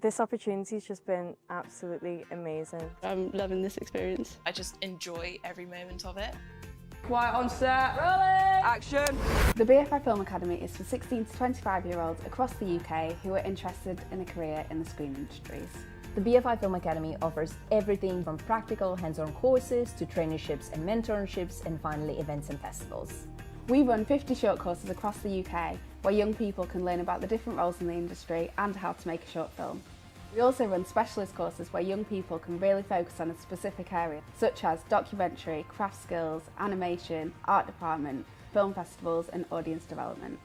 This opportunity's just been absolutely amazing. I'm loving this experience. I just enjoy every moment of it. Quiet on set, rolling! Action! The BFI Film Academy is for 16 to 25-year-olds across the UK who are interested in a career in the screen industries. The BFI Film Academy offers everything from practical hands-on courses to traineeships and mentorships, and finally events and festivals. We run 50 short courses across the UK where young people can learn about the different roles in the industry and how to make a short film. We also run specialist courses where young people can really focus on a specific area, such as documentary, craft skills, animation, art department, film festivals and audience development.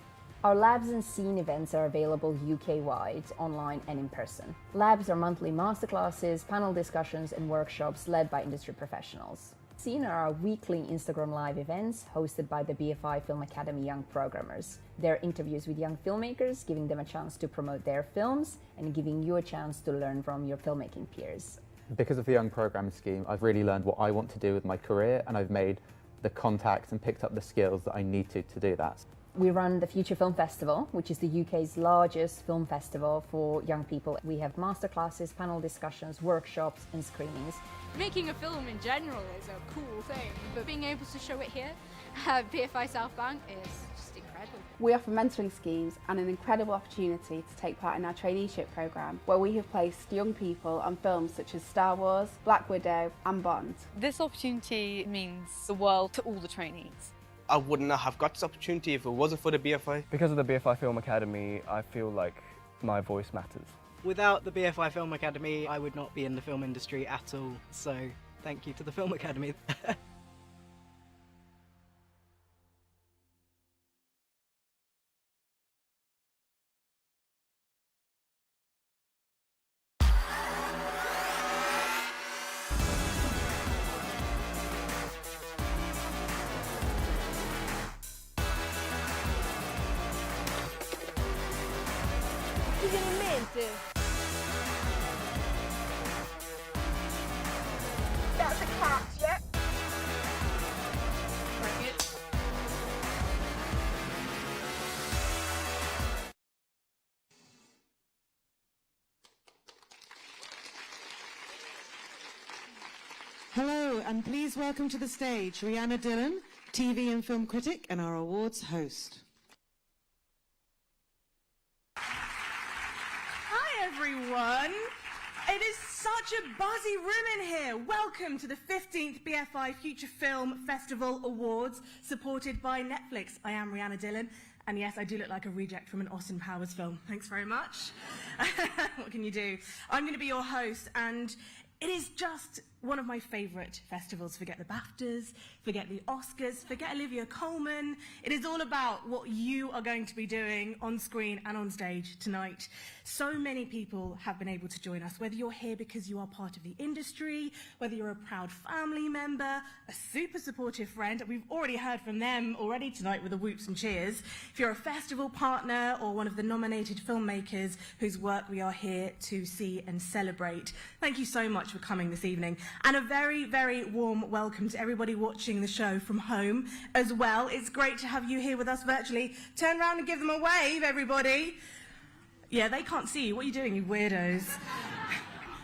Our labs and scene events are available UK-wide, online and in person. Labs are monthly masterclasses, panel discussions and workshops led by industry professionals. Scene are our weekly Instagram Live events hosted by the BFI Film Academy Young Programmers. They're interviews with young filmmakers, giving them a chance to promote their films and giving you a chance to learn from your filmmaking peers. Because of the Young Programmer scheme, I've really learned what I want to do with my career, and I've made the contacts and picked up the skills that I need to do that. We run the Future Film Festival, which is the UK's largest film festival for young people. We have masterclasses, panel discussions, workshops and screenings. Making a film in general is a cool thing, but being able to show it here at BFI South Bank is just incredible. We offer mentoring schemes and an incredible opportunity to take part in our traineeship programme, where we have placed young people on films such as Star Wars, Black Widow and Bond. This opportunity means the world to all the trainees. I wouldn't have got this opportunity if it wasn't for the BFI. Because of the BFI Film Academy, I feel like my voice matters. Without the BFI Film Academy, I would not be in the film industry at all, so thank you to the Film Academy. That's a cat, yeah? Bring it. Hello, and please welcome to the stage Rhianna Dhillon, TV and film critic and our awards host. Hi everyone! It is such a buzzy room in here. Welcome to the 15th BFI Future Film Festival Awards, supported by Netflix. I am Rhianna Dhillon, and yes, I do look like a reject from an Austin Powers film. Thanks very much. What can you do? I'm going to be your host, and it is just one of my favourite festivals. Forget the BAFTAs, forget the Oscars, forget Olivia Colman. It is all about what you are going to be doing on screen and on stage tonight. So many people have been able to join us, whether you're here because you are part of the industry, whether you're a proud family member, a super supportive friend. We've already heard from them already tonight with the whoops and cheers. If you're a festival partner or one of the nominated filmmakers whose work we are here to see and celebrate, thank you so much for coming this evening. And a very, very warm welcome to everybody watching the show from home as well. It's great to have you here with us virtually. Turn around and give them a wave, everybody. Yeah, they can't see you. What are you doing, you weirdos?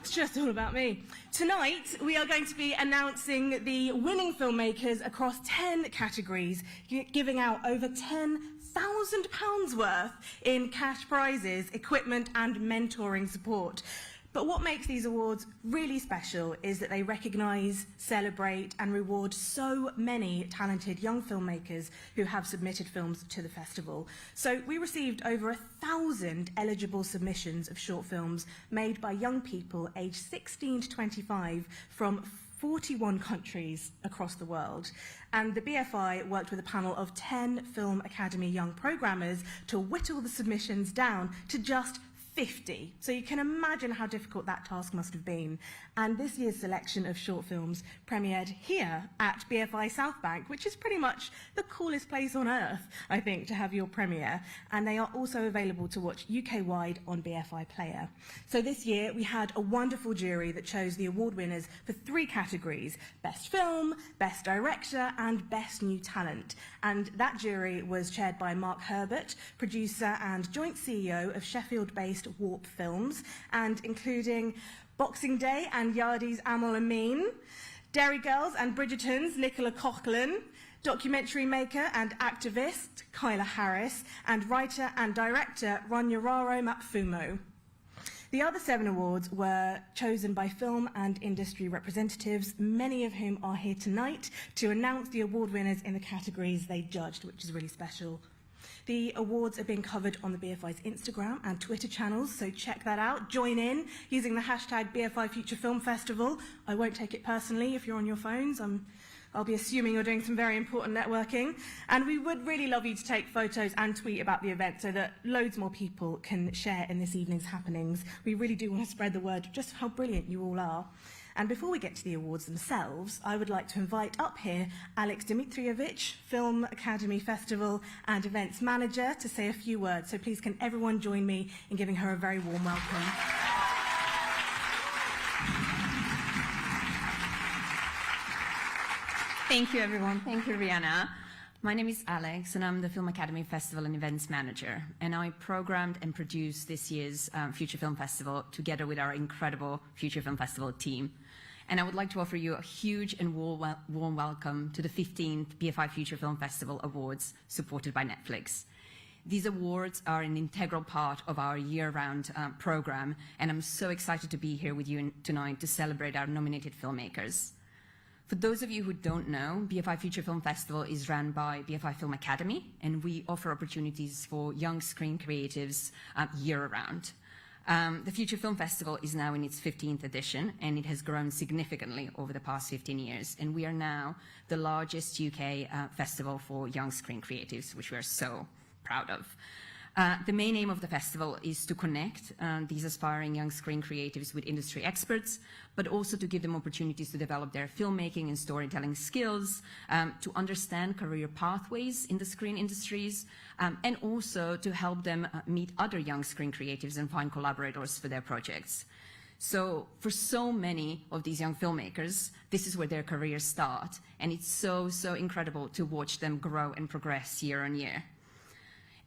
It's just all about me. Tonight, we are going to be announcing the winning filmmakers across 10 categories, giving out over £10,000 worth in cash prizes, equipment and mentoring support. But what makes these awards really special is that they recognise, celebrate and reward so many talented young filmmakers who have submitted films to the festival. So we received over 1,000 eligible submissions of short films made by young people aged 16 to 25 from 41 countries across the world. And the BFI worked with a panel of 10 Film Academy young programmers to whittle the submissions down to just 50. So you can imagine how difficult that task must have been. And this year's selection of short films premiered here at BFI South Bank, which is pretty much the coolest place on earth, I think, to have your premiere. And they are also available to watch UK-wide on BFI Player. So this year we had a wonderful jury that chose the award winners for 3 categories: Best Film, Best Director and Best New Talent. And that jury was chaired by Mark Herbert, producer and joint CEO of Sheffield-based Warp films, and including Boxing Day and Yardi's Amol Amin, Derry Girls and Bridgerton's Nicola Coughlan, documentary maker and activist Kyla Harris, and writer and director Ronyararo Mapfumo. The other 7 awards were chosen by film and industry representatives, many of whom are here tonight to announce the award winners in the categories they judged, which is really special. The awards are being covered on the BFI's Instagram and Twitter channels, so check that out. Join in using the hashtag BFI Future Film Festival. I won't take it personally if you're on your phones. I'll be assuming you're doing some very important networking. And we would really love you to take photos and tweet about the event so that loads more people can share in this evening's happenings. We really do want to spread the word of just how brilliant you all are. And before we get to the awards themselves, I would like to invite up here Alex Dimitrievich, Film Academy Festival and Events Manager, to say a few words. So please can everyone join me in giving her a very warm welcome. Thank you, everyone. Thank you, Rhianna. My name is Alex, and I'm the Film Academy Festival and Events Manager. And I programmed and produced this year's Future Film Festival together with our incredible Future Film Festival team. And I would like to offer you a huge and warm welcome to the 15th BFI Future Film Festival Awards, supported by Netflix. These awards are an integral part of our year-round program, and I'm so excited to be here with you tonight to celebrate our nominated filmmakers. For those of you who don't know, BFI Future Film Festival is run by BFI Film Academy, and we offer opportunities for young screen creatives year-round. The Future Film Festival is now in its 15th edition, and it has grown significantly over the past 15 years, and we are now the largest UK festival for young screen creatives, which we are so proud of. The main aim of the festival is to connect these aspiring young screen creatives with industry experts, but also to give them opportunities to develop their filmmaking and storytelling skills, to understand career pathways in the screen industries, and also to help them meet other young screen creatives and find collaborators for their projects. So for so many of these young filmmakers, this is where their careers start, and it's so incredible to watch them grow and progress year on year.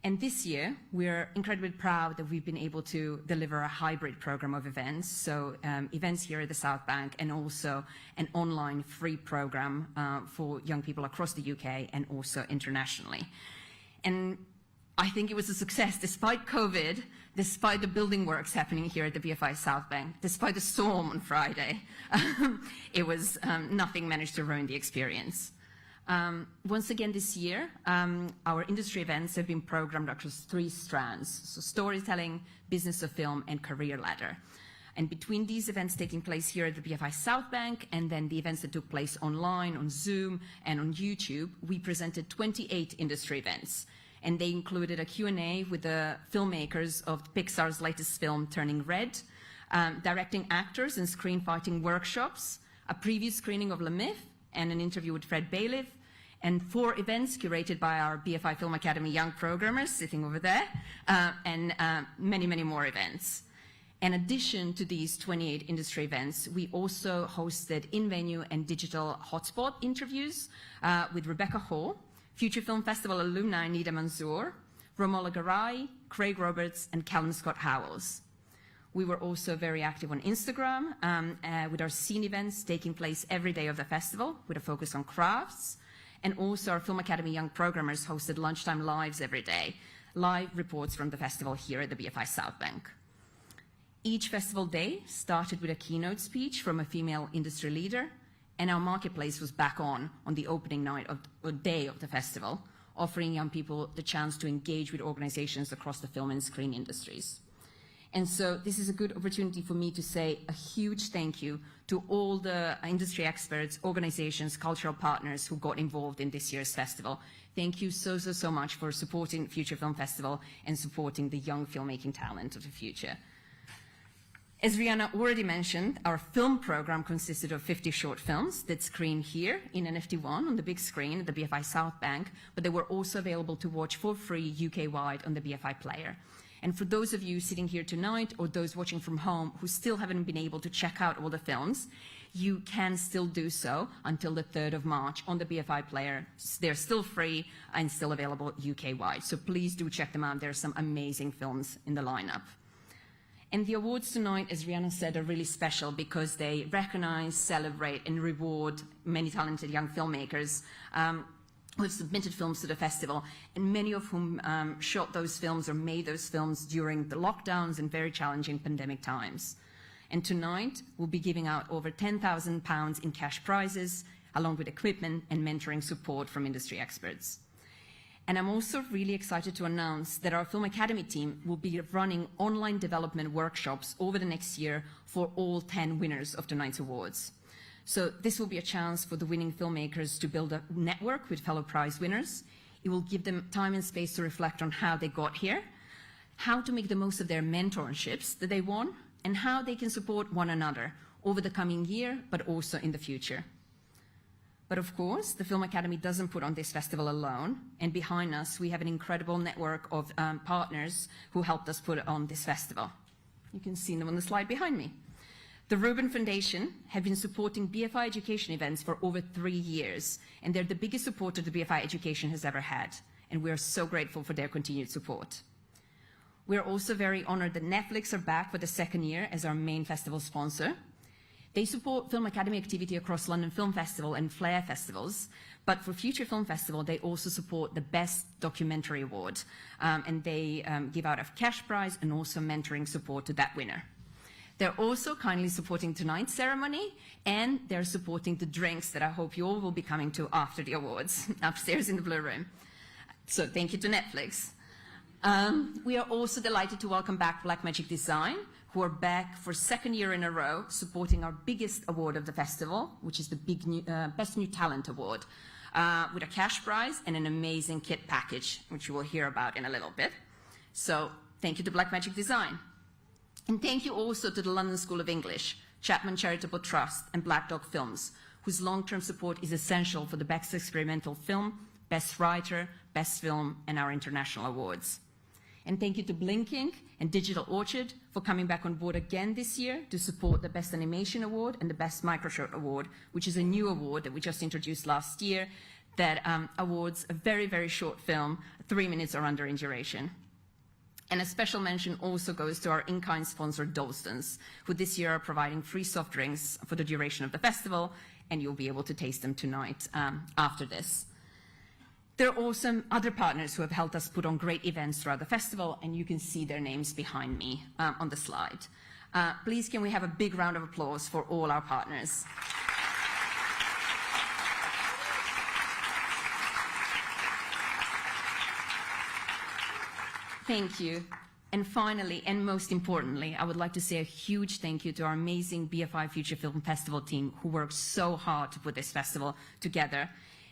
And this year, we're incredibly proud that we've been able to deliver a hybrid program of events, so events here at the South Bank and also an online free program for young people across the UK and also internationally. And I think it was a success despite COVID, despite the building works happening here at the BFI South Bank, despite the storm on Friday. It was nothing managed to ruin the experience. Once again this year, our industry events have been programmed across 3 strands, so storytelling, business of film, and career ladder. And between these events taking place here at the BFI South Bank and then the events that took place online, on Zoom, and on YouTube, we presented 28 industry events. And they included a Q&A with the filmmakers of Pixar's latest film, Turning Red, directing actors and screen fighting workshops, a preview screening of Le Myth, and an interview with Fred Bailiff, and 4 events curated by our BFI Film Academy young programmers sitting over there, and many more events. In addition to these 28 industry events, we also hosted in-venue and digital hotspot interviews with Rebecca Hall, Future Film Festival alumni Nida Manzoor, Romola Garai, Craig Roberts, and Callum Scott Howells. We were also very active on Instagram with our scene events taking place every day of the festival with a focus on crafts. And also our Film Academy young programmers hosted lunchtime lives every day, live reports from the festival here at the BFI South Bank. Each festival day started with a keynote speech from a female industry leader, and our marketplace was back on the opening night of the day of the festival, offering young people the chance to engage with organizations across the film and screen industries. And so this is a good opportunity for me to say a huge thank you to all the industry experts, organizations, cultural partners who got involved in this year's festival. Thank you so much for supporting Future Film Festival and supporting the young filmmaking talent of the future. As Rhianna already mentioned, our film program consisted of 50 short films that screen here in NFT1 on the big screen at the BFI South Bank, but they were also available to watch for free UK-wide on the BFI Player. And for those of you sitting here tonight or those watching from home who still haven't been able to check out all the films, you can still do so until the 3rd of March on the BFI Player. They're still free and still available UK-wide. So please do check them out. There are some amazing films in the lineup. And the awards tonight, as Rhianna said, are really special because they recognize, celebrate, and reward many talented young filmmakers who have submitted films to the festival, and many of whom shot those films or made those films during the lockdowns and very challenging pandemic times. And tonight, we'll be giving out over £10,000 in cash prizes, along with equipment and mentoring support from industry experts. And I'm also really excited to announce that our Film Academy team will be running online development workshops over the next year for all 10 winners of tonight's awards. So this will be a chance for the winning filmmakers to build a network with fellow prize winners. It will give them time and space to reflect on how they got here, how to make the most of their mentorships that they won, and how they can support one another over the coming year, but also in the future. But of course, the Film Academy doesn't put on this festival alone, and behind us we have an incredible network of partners who helped us put on this festival. You can see them on the slide behind me. The Reuben Foundation have been supporting BFI education events for over 3 years, and they're the biggest supporter the BFI education has ever had, and we are so grateful for their continued support. We're also very honored that Netflix are back for the second year as our main festival sponsor. They support Film Academy activity across London Film Festival and Flair festivals, but for Future Film Festival, they also support the Best Documentary Award, and they give out a cash prize and also mentoring support to that winner. They're also kindly supporting tonight's ceremony, and they're supporting the drinks that I hope you all will be coming to after the awards, upstairs in the Blue Room. So thank you to Netflix. We are also delighted to welcome back Blackmagic Design, who are back for second year in a row supporting our biggest award of the festival, which is the Best New Talent Award, with a cash prize and an amazing kit package, which you will hear about in a little bit. So thank you to Blackmagic Design. And thank you also to the London School of English, Chapman Charitable Trust, and Black Dog Films, whose long-term support is essential for the Best Experimental Film, Best Writer, Best Film, and our international awards. And thank you to Blinking and Digital Orchard for coming back on board again this year to support the Best Animation Award and the Best Microshort Award, which is a new award that we just introduced last year that awards a very, very short film, 3 minutes or under in duration. And a special mention also goes to our in-kind sponsor, Dolstons, who this year are providing free soft drinks for the duration of the festival, and you'll be able to taste them tonight after this. There are also other partners who have helped us put on great events throughout the festival, and you can see their names behind me on the slide. Please, can we have a big round of applause for all our partners? Thank you. And finally, and most importantly, I would like to say a huge thank you to our amazing BFI Future Film Festival team who worked so hard to put this festival together,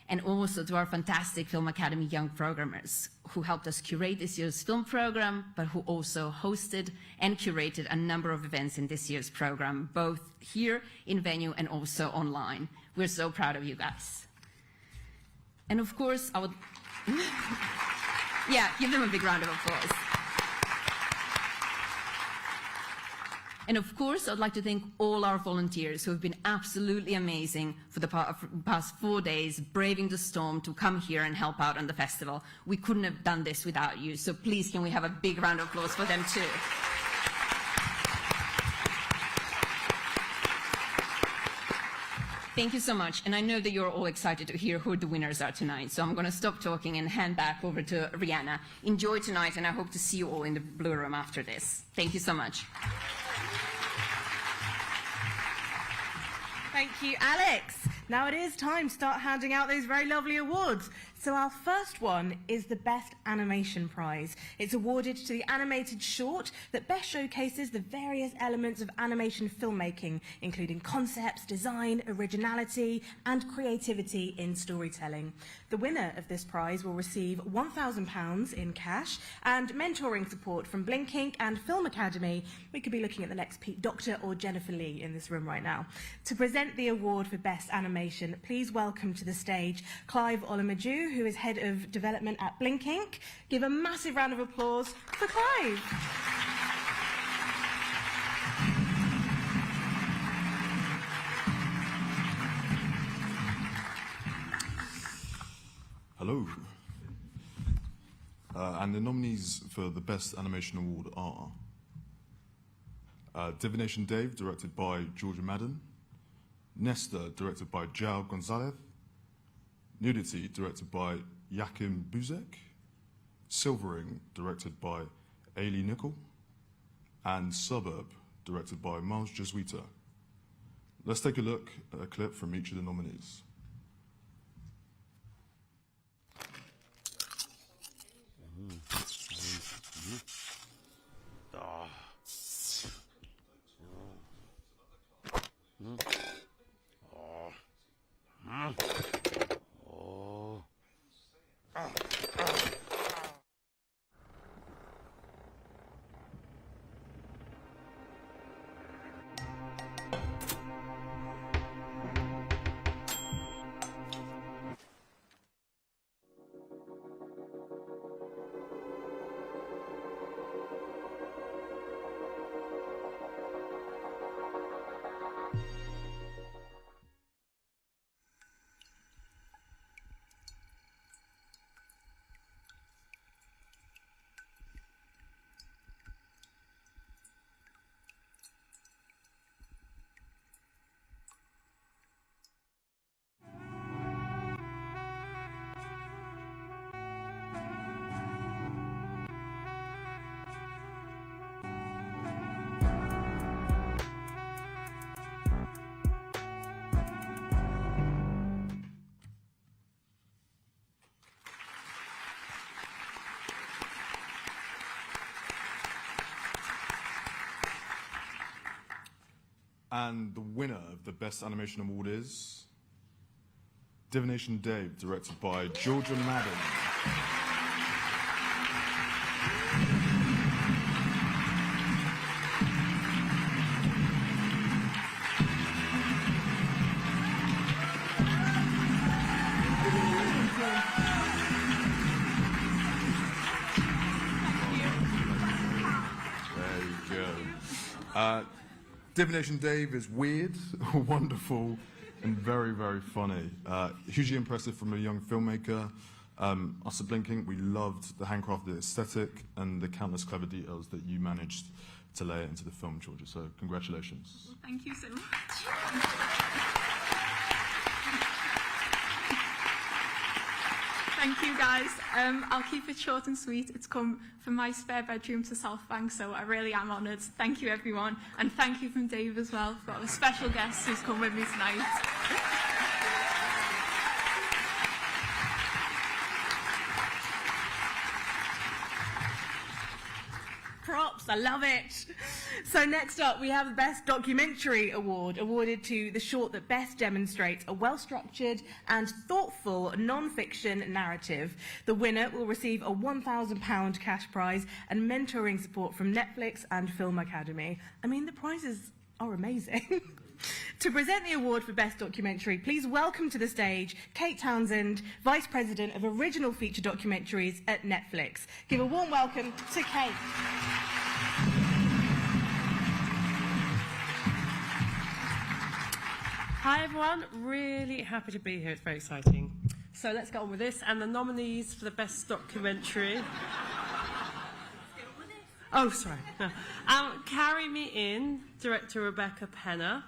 and also to our fantastic Film Academy young programmers who helped us curate this year's film program, but who also hosted and curated a number of events in this year's program, both here in venue and also online. We're so proud of you guys. And of course, I would... Yeah, give them a big round of applause. And of course, I'd like to thank all our volunteers who have been absolutely amazing for the past 4 days, braving the storm to come here and help out on the festival. We couldn't have done this without you, so please can we have a big round of applause for them too. Thank you so much, and I know that you're all excited to hear who the winners are tonight, so I'm going to stop talking and hand back over to Rhianna. Enjoy tonight, and I hope to see you all in the Blue Room after this. Thank you so much. Thank you, Alex. Now it is time to start handing out those very lovely awards. So our first one is the Best Animation Prize. It's awarded to the animated short that best showcases the various elements of animation filmmaking, including concepts, design, originality, and creativity in storytelling. The winner of this prize will receive £1,000 in cash and mentoring support from Blinking and Film Academy. We could be looking at the next Pete Doctor or Jennifer Lee in this room right now. To present the award for Best Animation, please welcome to the stage Clive Olomaju, who is Head of Development at Blinking. Give a massive round of applause for Clive. Hello. And the nominees for the Best Animation Award are Divination Dave, directed by Georgia Madden. Nesta, directed by João Gonzalez. Nudity, directed by Jakim Buzek. Silvering, directed by Ailey Nicol. And Suburb, directed by Miles Jesuita. Let's take a look at a clip from each of the nominees. And the winner of the Best Animation Award is Divination Dave, directed by Georgia Madden. There you go. Divination Dave is weird, wonderful, and very, very funny. Hugely impressive from a young filmmaker. Us at Blinking, we loved the handcrafted aesthetic and the countless clever details that you managed to lay into the film, Georgia. So congratulations. Well, thank you so much. Thank you, guys. I'll keep it short and sweet. It's come from my spare bedroom to South Bank, so I really am honoured. Thank you, everyone. And thank you from Dave as well. I've got a special guest who's come with me tonight. Props, I love it. So next up, we have the Best Documentary Award, awarded to the short that best demonstrates a well-structured and thoughtful non-fiction narrative. The winner will receive a £1,000 cash prize and mentoring support from Netflix and Film Academy. I mean, the prizes are amazing. To present the award for Best Documentary, please welcome to the stage Kate Townsend, Vice President of Original Feature Documentaries at Netflix. Give a warm welcome to Kate. Hi everyone, really happy to be here, it's very exciting. So let's get on with this, and the nominees for the Best Documentary. Oh, sorry. Carry Me In, director Rebecca Penner.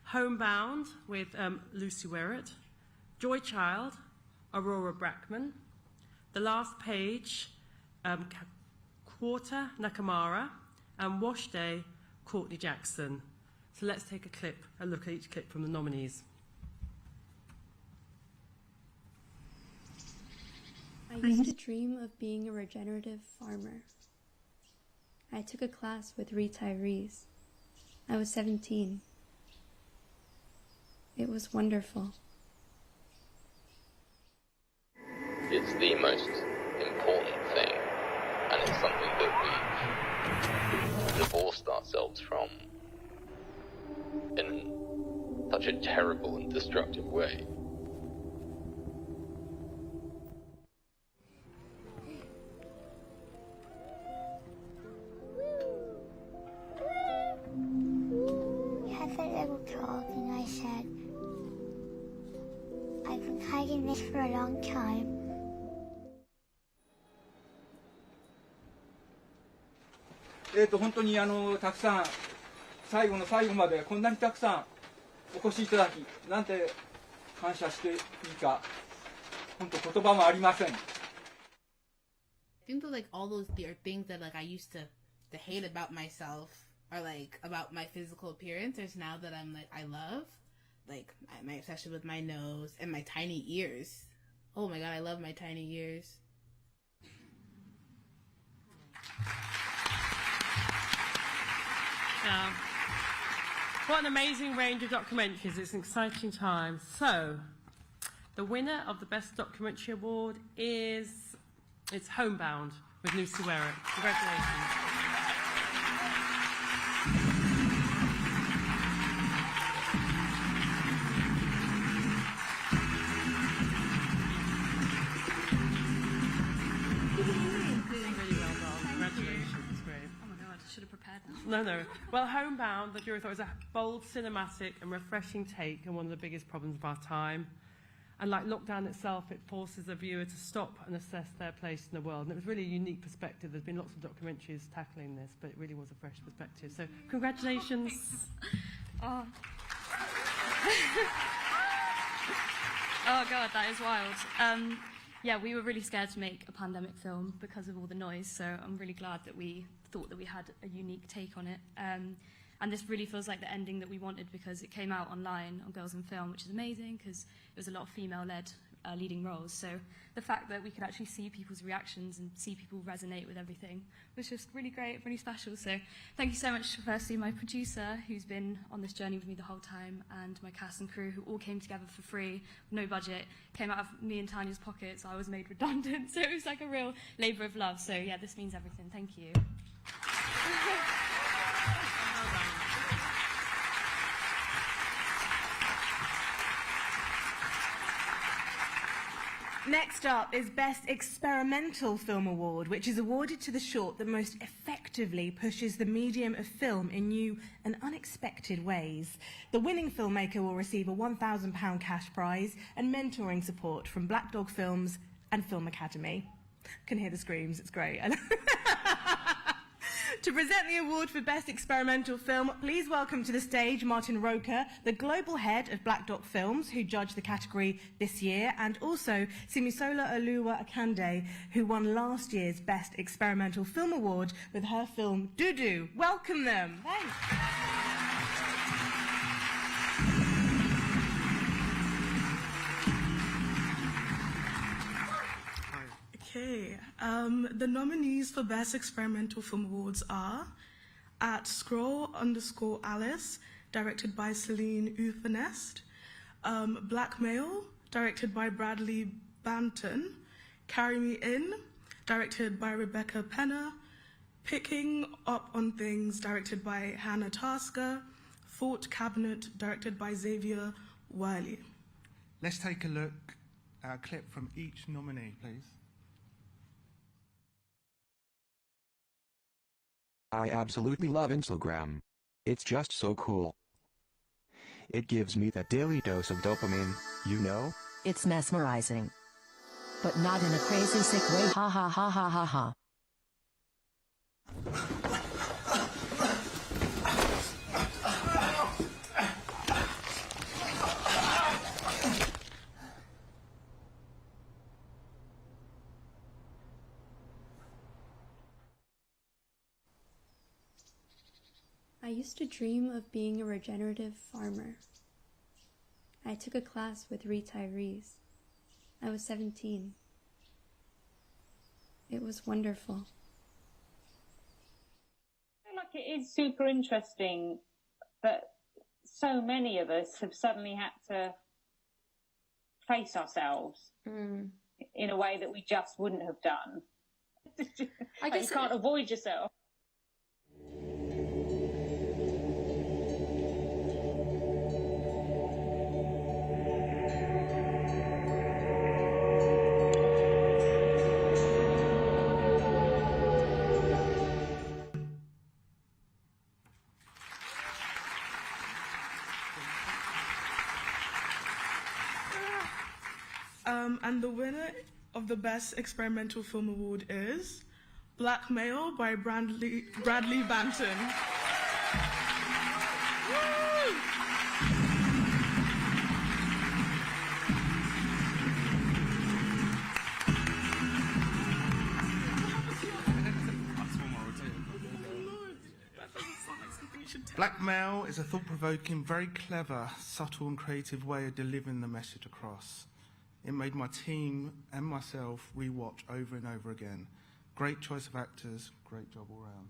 Homebound with Lucy Werrett. Joy Child, Aurora Brackman. The Last Page, Quarter Nakamura. And Wash Day, Courtney Jackson. So let's take a look at each clip from the nominees. I used to dream of being a regenerative farmer. I took a class with retirees. I was 17. It was wonderful. It's the most important thing, and it's something that we've divorced ourselves from in such a terrible and destructive way. We had a little talk and I said, I've been hiding this for a long time. 最後の最後までこんなにたくさんお越しいただき、なんて感謝していいか、本当言葉もありません。I think that like all those things that like I used to hate about myself or like about my physical appearance, there's now that I'm like I love, like my obsession with my nose and my tiny ears. Oh my god, I love my tiny ears. What an amazing range of documentaries. It's an exciting time. So, the winner of the Best Documentary Award is... It's Homebound with Lucy Werrick. Congratulations. No. Well, Homebound, the jury thought, was a bold, cinematic and refreshing take on one of the biggest problems of our time. And like lockdown itself, it forces the viewer to stop and assess their place in the world. And it was really a unique perspective. There's been lots of documentaries tackling this, but it really was a fresh perspective. So congratulations. Oh. Oh God, that is wild. Yeah, we were really scared to make a pandemic film because of all the noise, so I'm really glad that we thought that we had a unique take on it. And this really feels like the ending that we wanted because it came out online on Girls in Film, which is amazing because it was a lot of female-led leading roles. So the fact that we could actually see people's reactions and see people resonate with everything was just really great, really special. So thank you so much, firstly, my producer, who's been on this journey with me the whole time, and my cast and crew, who all came together for free, no budget, came out of me and Tanya's pockets. I was made redundant, so it was like a real labour of love. So yeah, this means everything. Thank you. Next up is Best Experimental Film Award, which is awarded to the short that most effectively pushes the medium of film in new and unexpected ways. The winning filmmaker will receive a £1,000 cash prize and mentoring support from Black Dog Films and Film Academy. Can hear the screams, it's great. To present the award for Best Experimental Film, please welcome to the stage Martin Roker, the global head of Black Dog Films, who judged the category this year, and also Simisola Oluwa Akande, who won last year's Best Experimental Film Award with her film Dudu. Welcome them. Thanks. Okay, the nominees for Best Experimental Film Awards are At Scroll_Alice, directed by Celine Ufenest, Blackmail, directed by Bradley Banton, Carry Me In, directed by Rebecca Penner, Picking Up on Things, directed by Hannah Tasker, Fort Cabinet, directed by Xavier Wiley. Let's take a look at a clip from each nominee, please. I absolutely love Instagram. It's just so cool. It gives me that daily dose of dopamine, you know? It's mesmerizing. But not in a crazy sick way, ha ha ha ha ha ha. I used to dream of being a regenerative farmer. I took a class with retirees. I was 17. It was wonderful. I feel like it is super interesting that so many of us have suddenly had to face ourselves in a way that we just wouldn't have done. I guess you can't avoid yourself. And the winner of the Best Experimental Film Award is Blackmail by Bradley Banton. Blackmail is a thought-provoking, very clever, subtle and creative way of delivering the message across. It made my team and myself rewatch over and over again. Great choice of actors, great job all round.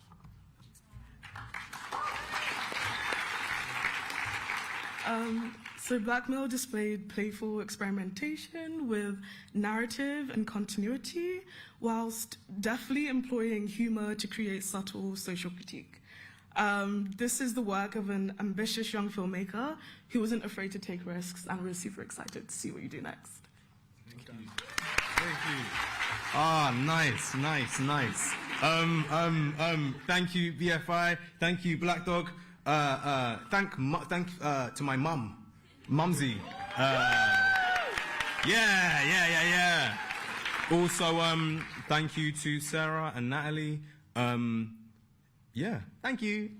So Blackmail displayed playful experimentation with narrative and continuity, whilst deftly employing humour to create subtle social critique. This is the work of an ambitious young filmmaker who wasn't afraid to take risks, and we're super excited to see what you do next. Thank you. Thank you. Ah, nice. Thank you, BFI. Thank you, Black Dog. Thank to my mum, Mumsy. Yeah. Also, thank you to Sarah and Natalie. Yeah, thank you.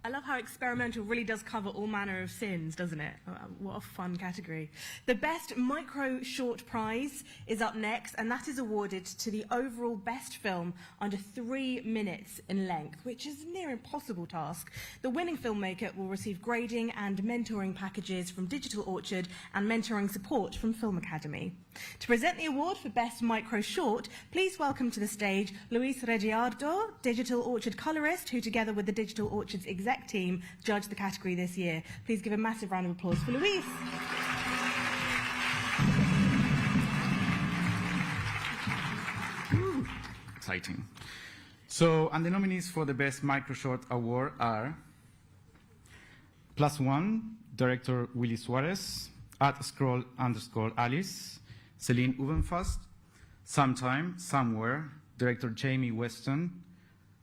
I love how experimental really does cover all manner of sins, doesn't it? What a fun category. The Best Micro Short Prize is up next, and that is awarded to the overall best film under 3 minutes in length, which is a near impossible task. The winning filmmaker will receive grading and mentoring packages from Digital Orchard and mentoring support from Film Academy. To present the award for Best Micro Short, please welcome to the stage Luis Regiardo, Digital Orchard colorist, who together with the Digital Orchard's exec team judged the category this year. Please give a massive round of applause for Luis. Ooh, exciting. So, and the nominees for the Best Micro Short Award are +1, director Willy Suarez, @scroll_Alice, Celine Uvenfast, Sometime, Somewhere, director Jamie Weston,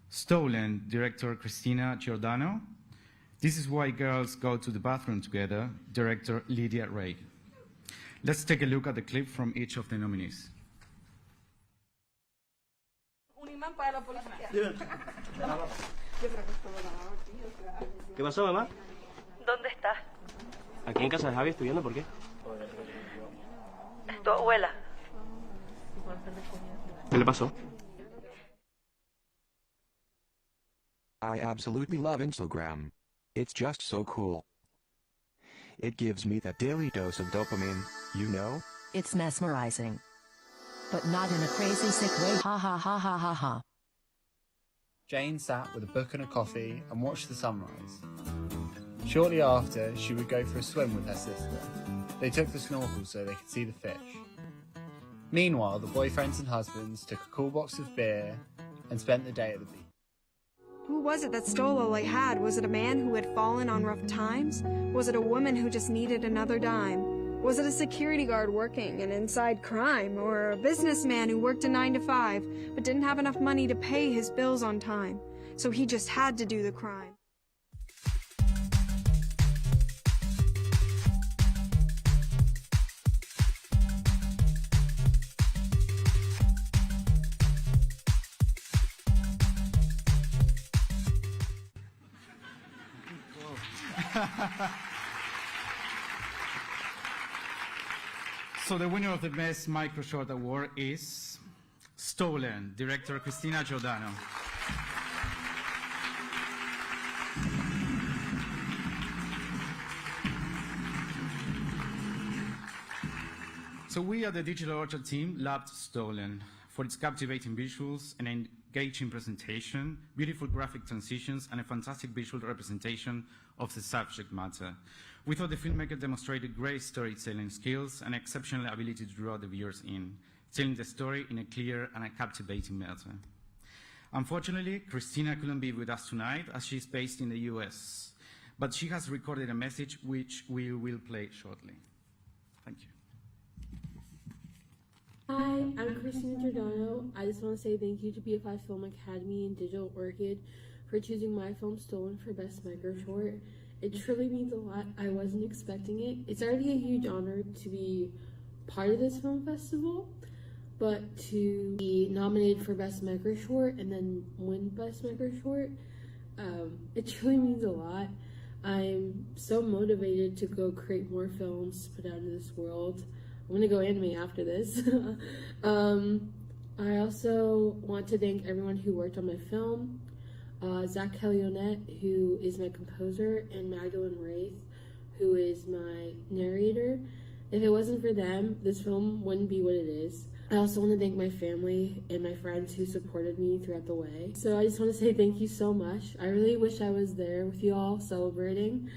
Stolen, director Christina Giordano, This Is Why Girls Go to the Bathroom Together, director Lydia Ray. Let's take a look at the clip from each of the nominees. ¿Qué pasó, mamá? ¿Dónde estás? Aquí en casa de Javi estudiando, ¿por qué? Tu abuela. ¿Qué le pasó? I absolutely love Instagram. It's just so cool. It gives me that daily dose of dopamine, you know? It's mesmerizing. But not in a crazy sick way, ha ha ha ha ha ha. Jane sat with a book and a coffee and watched the sunrise. Shortly after, she would go for a swim with her sister. They took the snorkel so they could see the fish. Meanwhile, the boyfriends and husbands took a cool box of beer and spent the day at the beach. Who was it that stole all I had? Was it a man who had fallen on rough times? Was it a woman who just needed another dime? Was it a security guard working an inside crime? Or a businessman who worked a 9 to 5 but didn't have enough money to pay his bills on time? So he just had to do the crime. So the winner of the Best Micro Short Award is Stolen, director Christina Giordano. So we at the Digital Orchard team loved Stolen for its captivating visuals and engaging presentation, beautiful graphic transitions, and a fantastic visual representation of the subject matter. We thought the filmmaker demonstrated great storytelling skills and exceptional ability to draw the viewers in, telling the story in a clear and a captivating manner. Unfortunately, Christina couldn't be with us tonight as she's based in the US, but she has recorded a message which we will play shortly. Thank you. Hi, I'm Christina Giordano. I just want to say thank you to BFI Film Academy and Digital Orchid for choosing my film Stolen for Best Micro Short. It truly means a lot. I wasn't expecting it. It's already a huge honor to be part of this film festival, but to be nominated for Best Micro Short and then win Best Micro Short, it truly means a lot. I'm so motivated to go create more films to put out into this world. I'm gonna go anime after this. I also want to thank everyone who worked on my film. Zach Kellionette, who is my composer, and Magdalene Wraith, who is my narrator. If it wasn't for them, this film wouldn't be what it is. I also want to thank my family and my friends who supported me throughout the way. So I just want to say thank you so much. I really wish I was there with you all celebrating.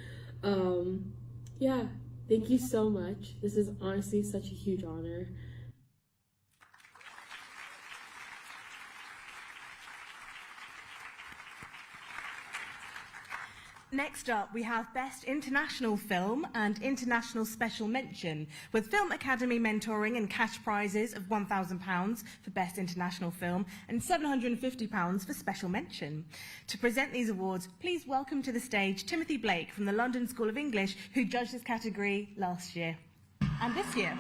Yeah, thank you so much. This is honestly such a huge honor. Next up, we have Best International Film and International Special Mention, with Film Academy mentoring and cash prizes of £1,000 for Best International Film and £750 for Special Mention. To present these awards, please welcome to the stage Timothy Blake from the London School of English, who judged this category last year and this year.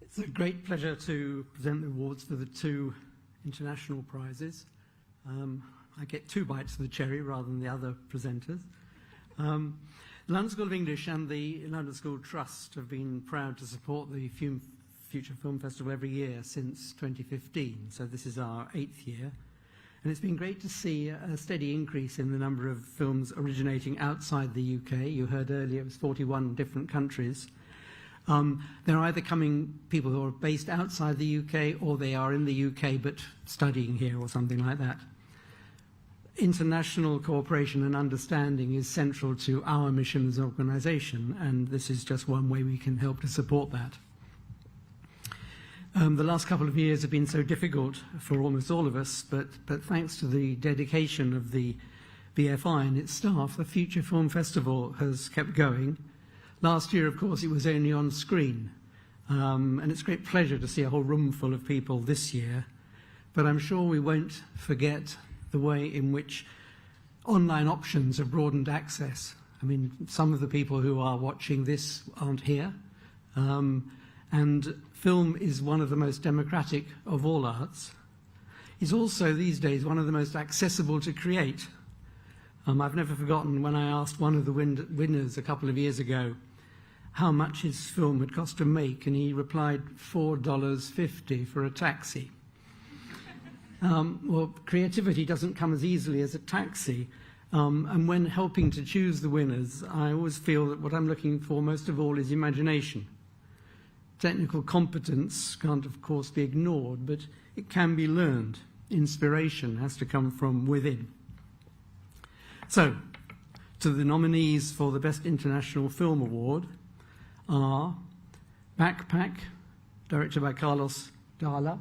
It's a great pleasure to present the awards for the two international prizes. I get two bites of the cherry rather than the other presenters. The London School of English and the London School Trust have been proud to support the Future Film Festival every year since 2015, so this is our 8th year. And it's been great to see a steady increase in the number of films originating outside the UK. You heard earlier it was 41 different countries. They're either people who are based outside the UK, or they are in the UK but studying here or something like that. International cooperation and understanding is central to our mission as an organisation, and this is just one way we can help to support that. The last couple of years have been so difficult for almost all of us, but thanks to the dedication of the BFI and its staff, the Future Film Festival has kept going. Last year, of course, it was only on screen, and it's a great pleasure to see a whole room full of people this year. But I'm sure we won't forget the way in which online options have broadened access. I mean, some of the people who are watching this aren't here, and film is one of the most democratic of all arts. It's also, these days, one of the most accessible to create. I've never forgotten when I asked one of the winners a couple of years ago how much his film had cost to make, and he replied $4.50 for a taxi. Well, creativity doesn't come as easily as a taxi, and when helping to choose the winners, I always feel that what I'm looking for most of all is imagination. Technical competence can't, of course, be ignored, but it can be learned. Inspiration has to come from within. So, to the nominees for the Best International Film Award are Backpack, directed by Carlos Dalla;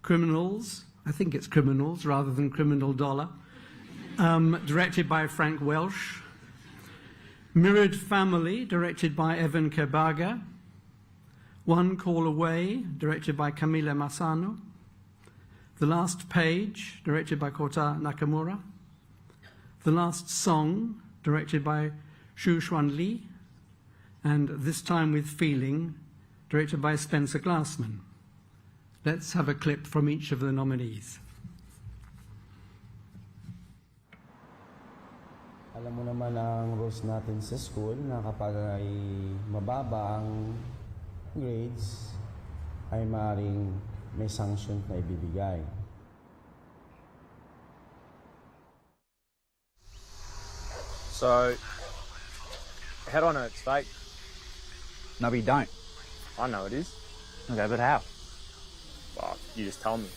Criminals, I think it's Criminals rather than Criminal Dollar, directed by Frank Welsh; Mirrored Family, directed by Evan Kebaga; One Call Away, directed by Camila Massano; The Last Page, directed by Kota Nakamura; The Last Song, directed by Xu Xuan Li; and This Time with Feeling, directed by Spencer Glassman. Let's have a clip from each of the nominees. Alam mo naman ang rules natin sa school na kapag ay mababa ang grades, ay maaaring may sanction na ibibigay. So, how do I know it's fake? No, we don't. I know it is. Okay, but how? Well, you just tell me.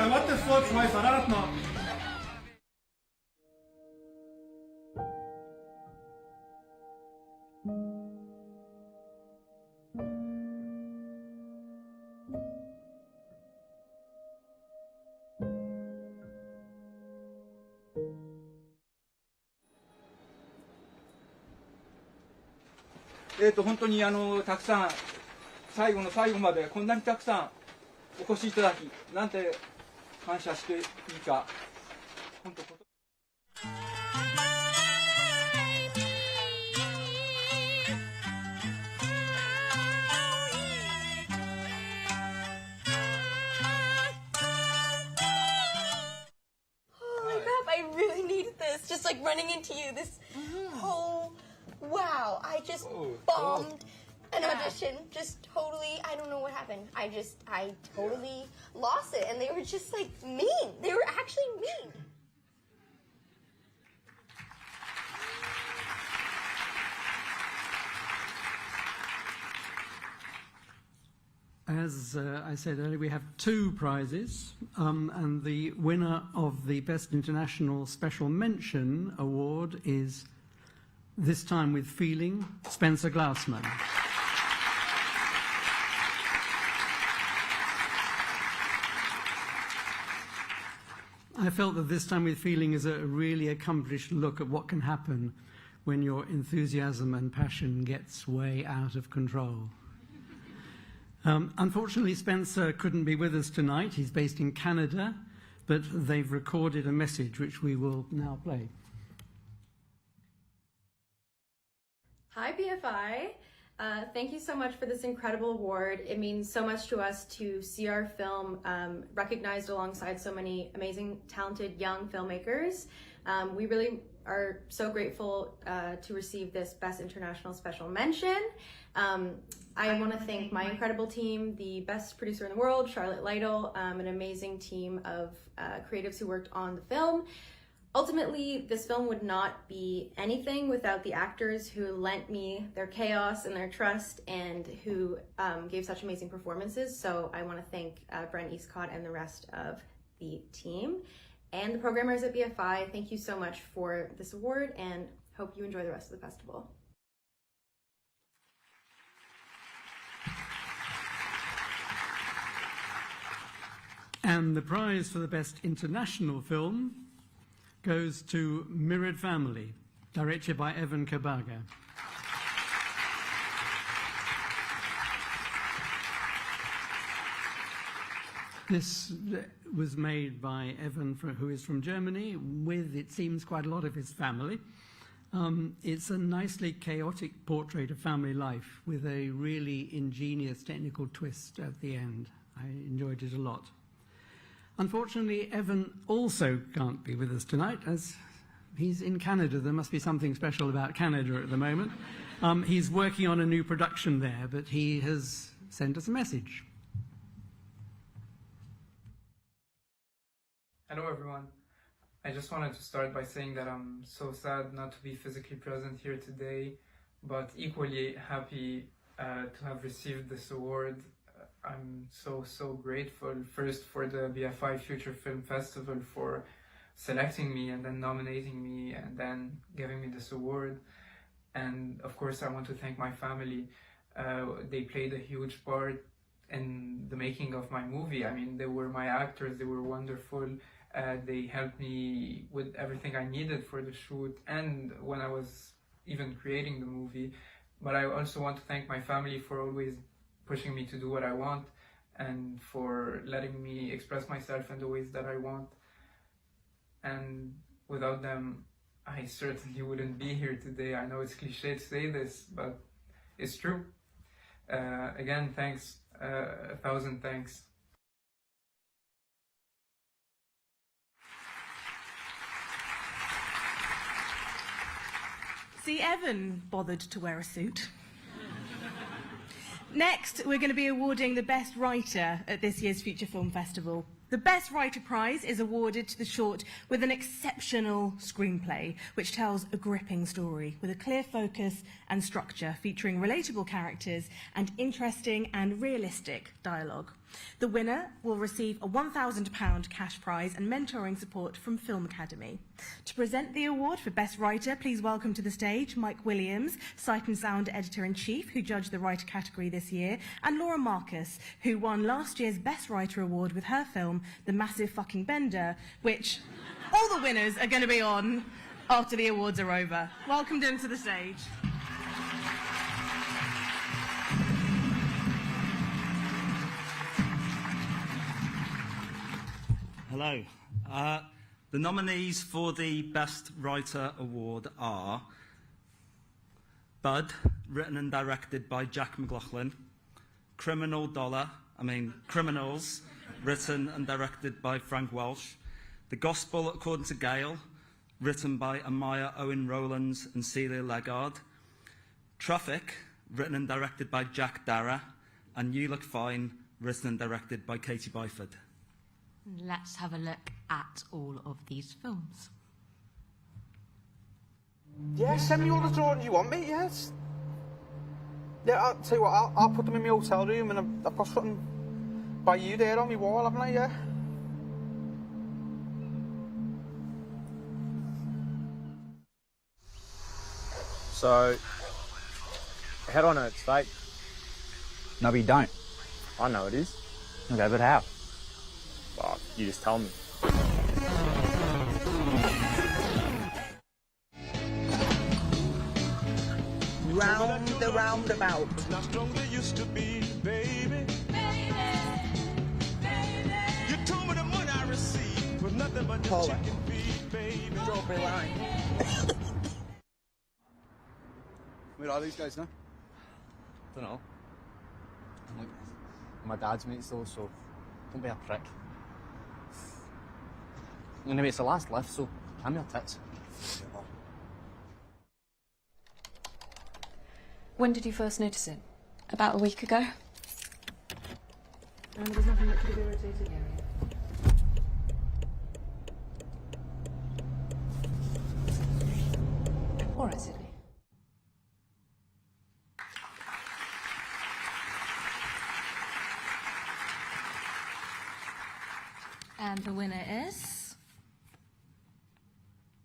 وطي الصوت شوي صرارتنا.本当にたくさん最後の最後までこんなにたくさんお越しいただきなんて感謝していいか、本当こと。I really needed this. Just like running into you. This whole wow. I just bombed an audition. Just totally. I don't know what happened. I totally lost it. And they were just like mean. They were actually mean. As I said earlier, we have two prizes, and the winner of the Best International Special Mention Award is, this time with feeling, Spencer Glassman. I felt that this time with feeling is a really accomplished look at what can happen when your enthusiasm and passion gets way out of control. Unfortunately, Spencer couldn't be with us tonight. He's based in Canada, but they've recorded a message which we will now play. Hi, BFI. Thank you so much for this incredible award. It means so much to us to see our film recognized alongside so many amazing, talented young filmmakers. We really are so grateful to receive this Best International Special Mention. I want to thank my incredible team, the best producer in the world, Charlotte Lytle, an amazing team of creatives who worked on the film. Ultimately, this film would not be anything without the actors who lent me their chaos and their trust and who gave such amazing performances. So I want to thank Brent Eastcott and the rest of the team. And the programmers at BFI, thank you so much for this award and hope you enjoy the rest of the festival. And the prize for the Best International Film goes to Mirrored Family, directed by Evan Kabaga. This was made by Evan, who is from Germany, with, it seems, quite a lot of his family. It's a nicely chaotic portrait of family life with a really ingenious technical twist at the end. I enjoyed it a lot. Unfortunately, Evan also can't be with us tonight, as he's in Canada. There must be something special about Canada at the moment. He's working on a new production there, but he has sent us a message. Hello everyone. I just wanted to start by saying that I'm so sad not to be physically present here today, but equally happy to have received this award. I'm so grateful, first for the BFI Future Film Festival for selecting me and then nominating me and then giving me this award. And of course I want to thank my family. They played a huge part in the making of my movie. I mean, they were my actors, they were wonderful. They helped me with everything I needed for the shoot and when I was even creating the movie. But I also want to thank my family for always pushing me to do what I want and for letting me express myself in the ways that I want. And without them, I certainly wouldn't be here today. I know it's cliche to say this, but it's true. Again, thanks, 1,000 thanks. See, Evan bothered to wear a suit. Next, we're going to be awarding the Best Writer at this year's Future Film Festival. The Best Writer prize is awarded to the short with an exceptional screenplay, which tells a gripping story with a clear focus and structure, featuring relatable characters and interesting and realistic dialogue. The winner will receive a £1,000 cash prize and mentoring support from Film Academy. To present the award for Best Writer, please welcome to the stage Mike Williams, Sight and Sound Editor-in-Chief, who judged the writer category this year, and Laura Marcus, who won last year's Best Writer award with her film, The Massive Fucking Bender, which all the winners are going to be on after the awards are over. Welcome them to the stage. Hello. The nominees for the Best Writer Award are Bud, written and directed by Jack McLaughlin, Criminals, written and directed by Frank Welsh, The Gospel According to Gail, written by Amaya Owen Rowlands and Celia Legard, Traffic, written and directed by Jack Dara, and You Look Fine, written and directed by Katie Byford. Let's have a look at all of these films. Yeah, send me all the drawings you want, mate, yes. Yeah, I'll tell you what, I'll put them in my hotel room and I've got something by you there on my wall, haven't I, yeah? So, how do I know it's fake? No, but you don't. I know it is. Okay, but how? Well, you just tell me. Round the roundabout. Paula. Strawberry line. Where are these guys now? Don't know. Like, my dad's mates though, so don't be a prick. Anyway, it's the last lift, so calm your tits. When did you first notice it? About a week ago. And there's nothing that could have irritated the area. All right, Sydney. And the winner is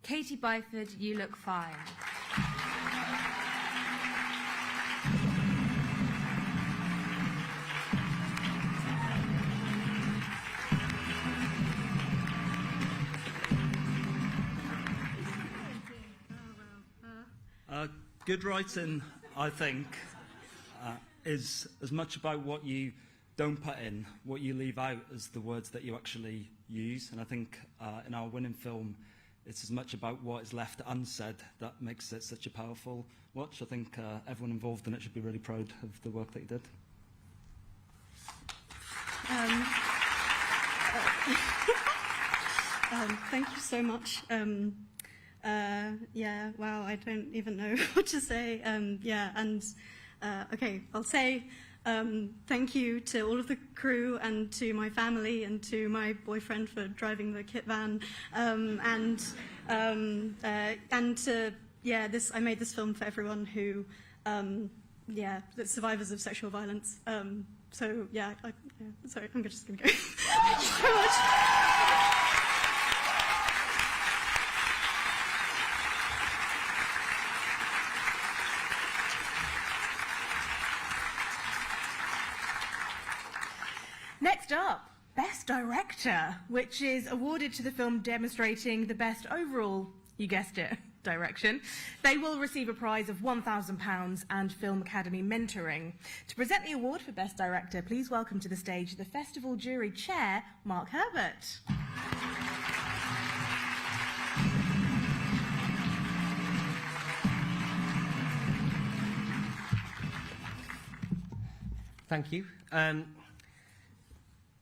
Katie Byford, You Look Fine. Good writing, I think, is as much about what you don't put in, what you leave out, as the words that you actually use. And I think in our winning film, it's as much about what is left unsaid that makes it such a powerful watch. I think everyone involved in it should be really proud of the work that you did. Thank you so much. Yeah, wow, I don't even know what to say. Okay, I'll say thank you to all of the crew and to my family and to my boyfriend for driving the kit van, and to, I made this film for everyone who, the survivors of sexual violence. Sorry, I'm just going to go. Thank you so much. Next up, Best Director, which is awarded to the film demonstrating the best overall, you guessed it, direction. They will receive a prize of £1,000 and Film Academy mentoring. To present the award for Best Director, please welcome to the stage the Festival Jury Chair, Mark Herbert. Thank you.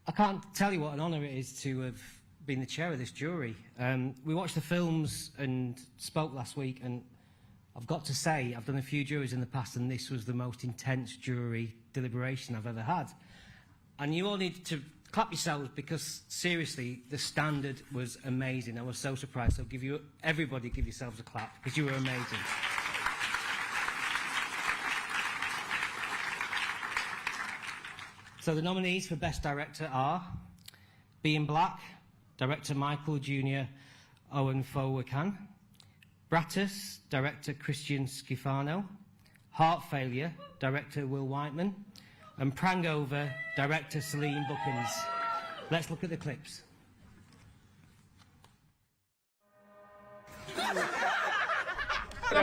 I can't tell you what an honour it is to have been the chair of this jury. We watched the films and spoke last week, and I've got to say, I've done a few juries in the past, and this was the most intense jury deliberation I've ever had. And you all need to clap yourselves because, seriously, the standard was amazing. I was so surprised. So everybody give yourselves a clap because you were amazing. So the nominees for Best Director are Being Black, Director Michael Jr. Owen Fowakan, Brattus, Director Christian Schifano, Heart Failure, Director Will Whiteman, and Prangover, Director Celine Buckins. Let's look at the clips.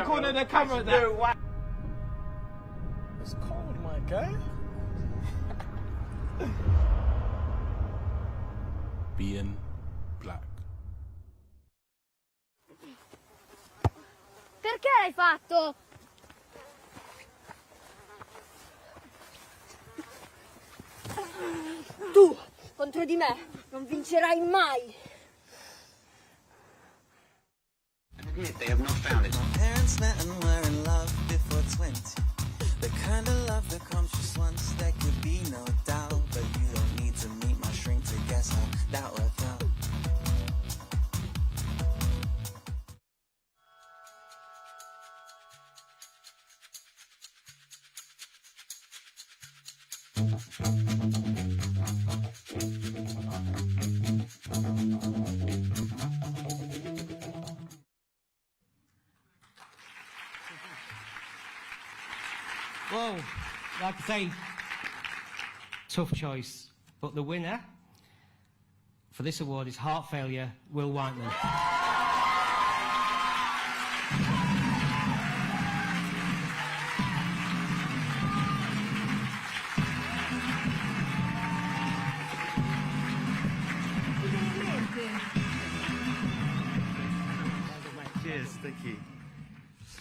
Corner the camera there. It's cold, my guy. Being black. Perché l'hai fatto? Tu, contro di me, non vincerai mai. They have not found it. My parents met and were in love before 20. The kind of love that comes just once, there could be no doubt. But you don't need to meet my shrink to guess how that worked out. Well, like I say, tough choice, but the winner for this award is Heart Failure, Will Whiteman. Cheers, thank you.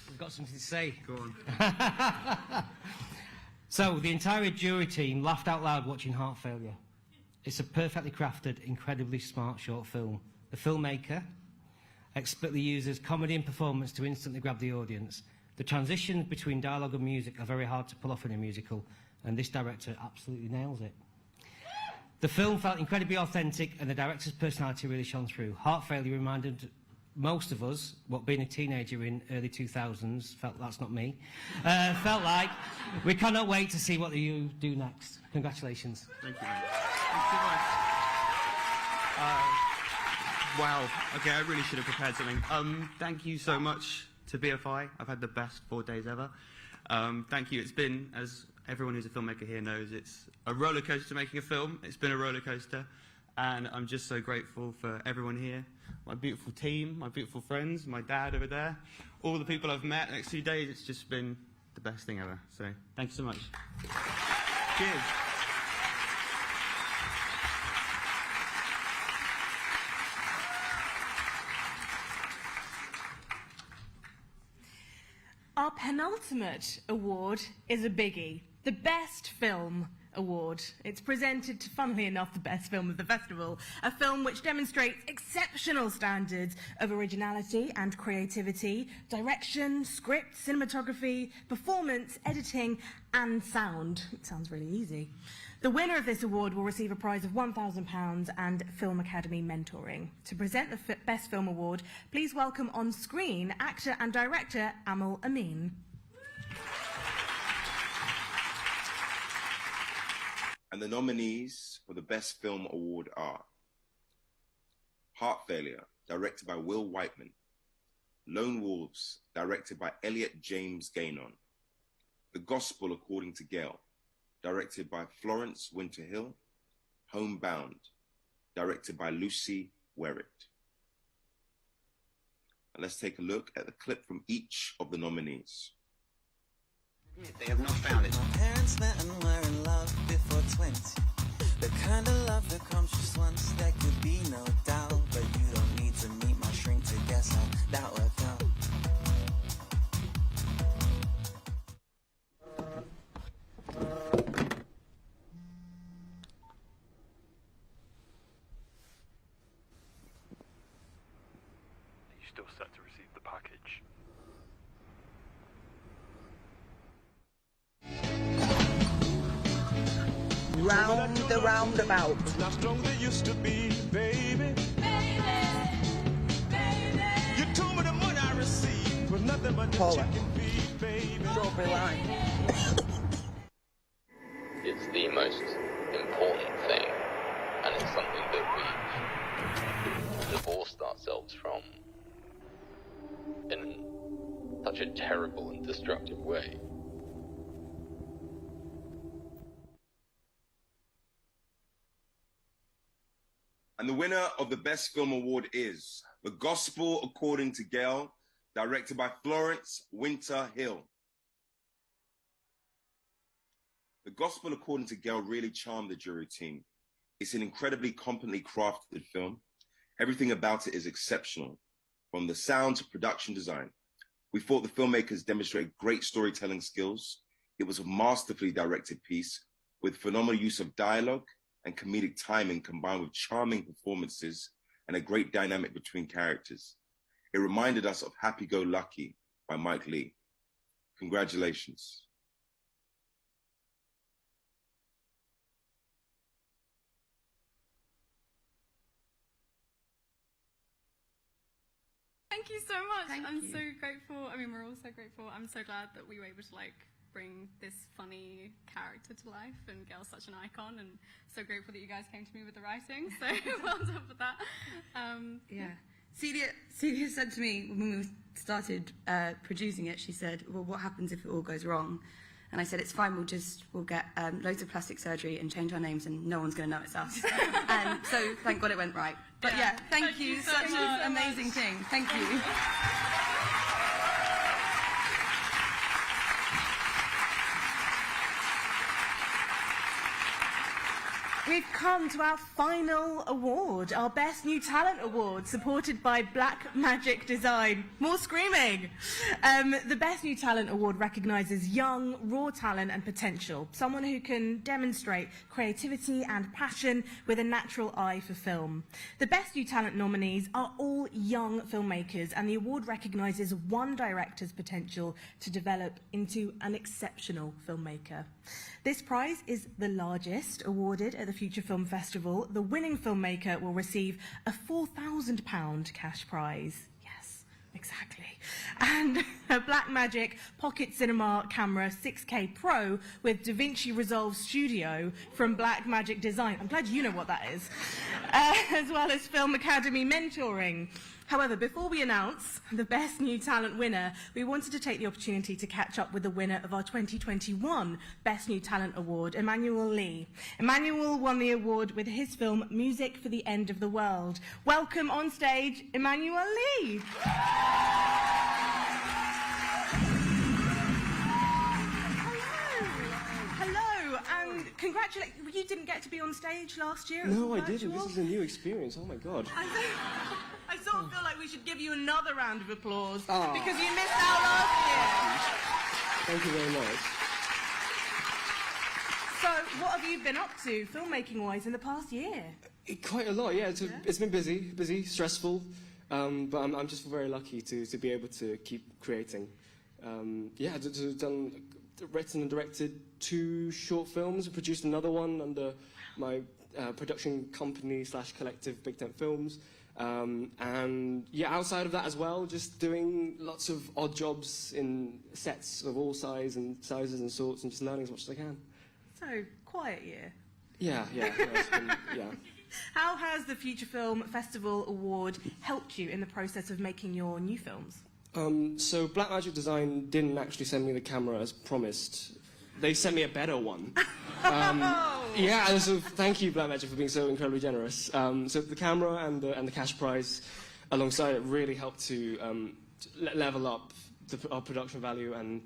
We've got something to say. Go on. So, the entire jury team laughed out loud watching Heart Failure. It's a perfectly crafted, incredibly smart short film. The filmmaker expertly uses comedy and performance to instantly grab the audience. The transitions between dialogue and music are very hard to pull off in a musical, and this director absolutely nails it. The film felt incredibly authentic, and the director's personality really shone through. Heart Failure reminded most of us what being a teenager in early 2000s felt. That's not me. Felt like. We cannot wait to see what you do next. Congratulations. Thank you, mate. Thanks so much. Wow. Okay, I really should have prepared something. Thank you so much to BFI. I've had the best 4 days ever. Thank you. It's been, as everyone who's a filmmaker here knows, it's a roller coaster making a film. It's been a roller coaster. And I'm just so grateful for everyone here, my beautiful team, my beautiful friends, my dad over there, all the people I've met the next 2 days. It's just been the best thing ever. So thank you so much. Cheers. Our penultimate award is a biggie, the Best Film Award. It's presented to, funnily enough, the best film of the festival, a film which demonstrates exceptional standards of originality and creativity, direction, script, cinematography, performance, editing, and sound. It sounds really easy. The winner of this award will receive a prize of £1,000 and Film Academy mentoring. To present the Best Film Award, please welcome on screen actor and director Emmanuel Li. And the nominees for the Best Film Award are Heart Failure, directed by Will Whiteman; Lone Wolves, directed by Elliot James Gainon; The Gospel According to Gail, directed by Florence Winter-Hill; Homebound, directed by Lucy Werrett. And let's take a look at the clip from each of the nominees. They have not found it. My parents met and were in love before 20. The kind of love that comes just once, there could be no doubt. But you don't need to meet my shrink to guess how that worked out. Are you still set to receive the package? Round the roundabout. Not strong they used to be, baby. You told me the money I received was nothing but the chicken feed, baby. Strawberry line. It's the most important thing, and it's something that we've divorced ourselves from in such a terrible and destructive way. And the winner of the Best Film Award is The Gospel According to Gail, directed by Florence Winter-Hill. The Gospel According to Gail really charmed the jury team. It's an incredibly competently crafted film. Everything about it is exceptional, from the sound to production design. We thought the filmmakers demonstrated great storytelling skills. It was a masterfully directed piece with phenomenal use of dialogue and comedic timing combined with charming performances and a great dynamic between characters. It reminded us of Happy Go Lucky by Mike Lee. Congratulations. Thank you so much. I'm you. so grateful. I mean, we're all so grateful. I'm so glad that we were able to bring this funny character to life, and Gail's such an icon, and so grateful that you guys came to me with the writing. So well done for that. Yeah. Celia said to me when we started producing it, she said, well, what happens if it all goes wrong? And I said, it's fine, we'll get loads of plastic surgery and change our names and no one's going to know it's us. And so thank God it went right. But yeah, thank you. So Such much. an amazing thing. Thank you. We've come to our final award, our Best New Talent Award, supported by Black Magic Design. More screaming! The Best New Talent Award recognises young, raw talent and potential, someone who can demonstrate creativity and passion with a natural eye for film. The Best New Talent nominees are all young filmmakers, and the award recognises one director's potential to develop into an exceptional filmmaker. This prize is the largest awarded at the Future Film Festival. The winning filmmaker will receive a £4,000 cash prize. Yes, exactly. And a Blackmagic Pocket Cinema Camera 6K Pro with DaVinci Resolve Studio from Blackmagic Design. I'm glad you know what that is. As well as Film Academy mentoring. However, before we announce the Best New Talent winner, we wanted to take the opportunity to catch up with the winner of our 2021 Best New Talent Award, Emmanuel Li. Emmanuel won the award with his film Music for the End of the World. Welcome on stage, Emmanuel Li. Hello, and congratulations. You didn't get to be on stage last year. No, I didn't. This is a new experience. Oh my God. I sort of feel like we should give you another round of applause because you missed out last year. Thank you very much. So, what have you been up to, filmmaking-wise, in the past year? Quite a lot, yeah. It's been busy, stressful, but I'm just very lucky to be able to keep creating. Written and directed 2 short films, produced another one under my production company / collective Big Tent Films. And yeah, outside of that as well, just doing lots of odd jobs in sets of all sizes and sorts, and just learning as much as I can. So, quiet year. Yeah. It's been, yeah. How has the Future Film Festival Award helped you in the process of making your new films? So Blackmagic Design didn't actually send me the camera as promised. They sent me a better one. Yeah, and so thank you, Blackmagic, for being so incredibly generous. So the camera and the cash prize alongside it really helped to level up our production value, and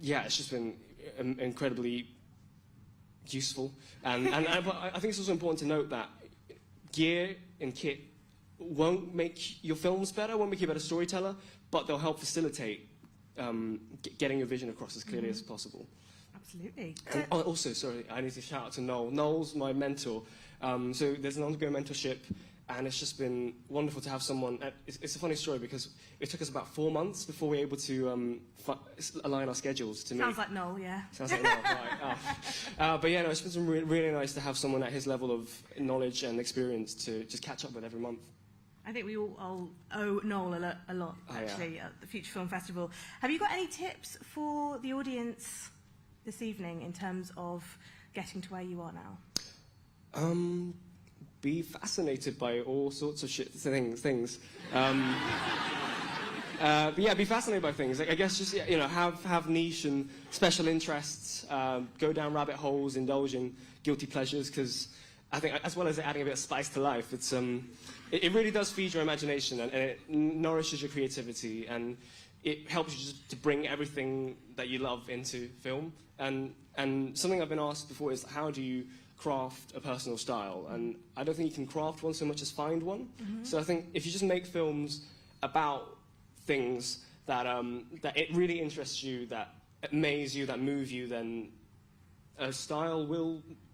yeah, it's just been incredibly useful. And but I think it's also important to note that gear and kit won't make your films better, won't make you a better storyteller, but they'll help facilitate getting your vision across as clearly as possible. Absolutely. And also, sorry, I need to shout out to Noel. Noel's my mentor. So there's an ongoing mentorship, and it's just been wonderful to have someone. It's a funny story because it took us about 4 months before we were able to align our schedules to meet. Sounds like Noel, yeah. Sounds like Noel, right. But yeah, no, it's been really nice to have someone at his level of knowledge and experience to just catch up with every month. I think we all owe Noel a lot, actually, at the Future Film Festival. Have you got any tips for the audience this evening in terms of getting to where you are now? Be fascinated by all sorts of things. But yeah, be fascinated by things. Like, I guess just have niche and special interests. Go down rabbit holes, indulge in guilty pleasures, because I think, as well as adding a bit of spice to life, it's it really does feed your imagination, and it nourishes your creativity, and it helps you just to bring everything that you love into film. And something I've been asked before is, how do you craft a personal style, and I don't think you can craft one so much as find one. So I think if you just make films about things that that it really interests you, that amaze you, that move you, then a style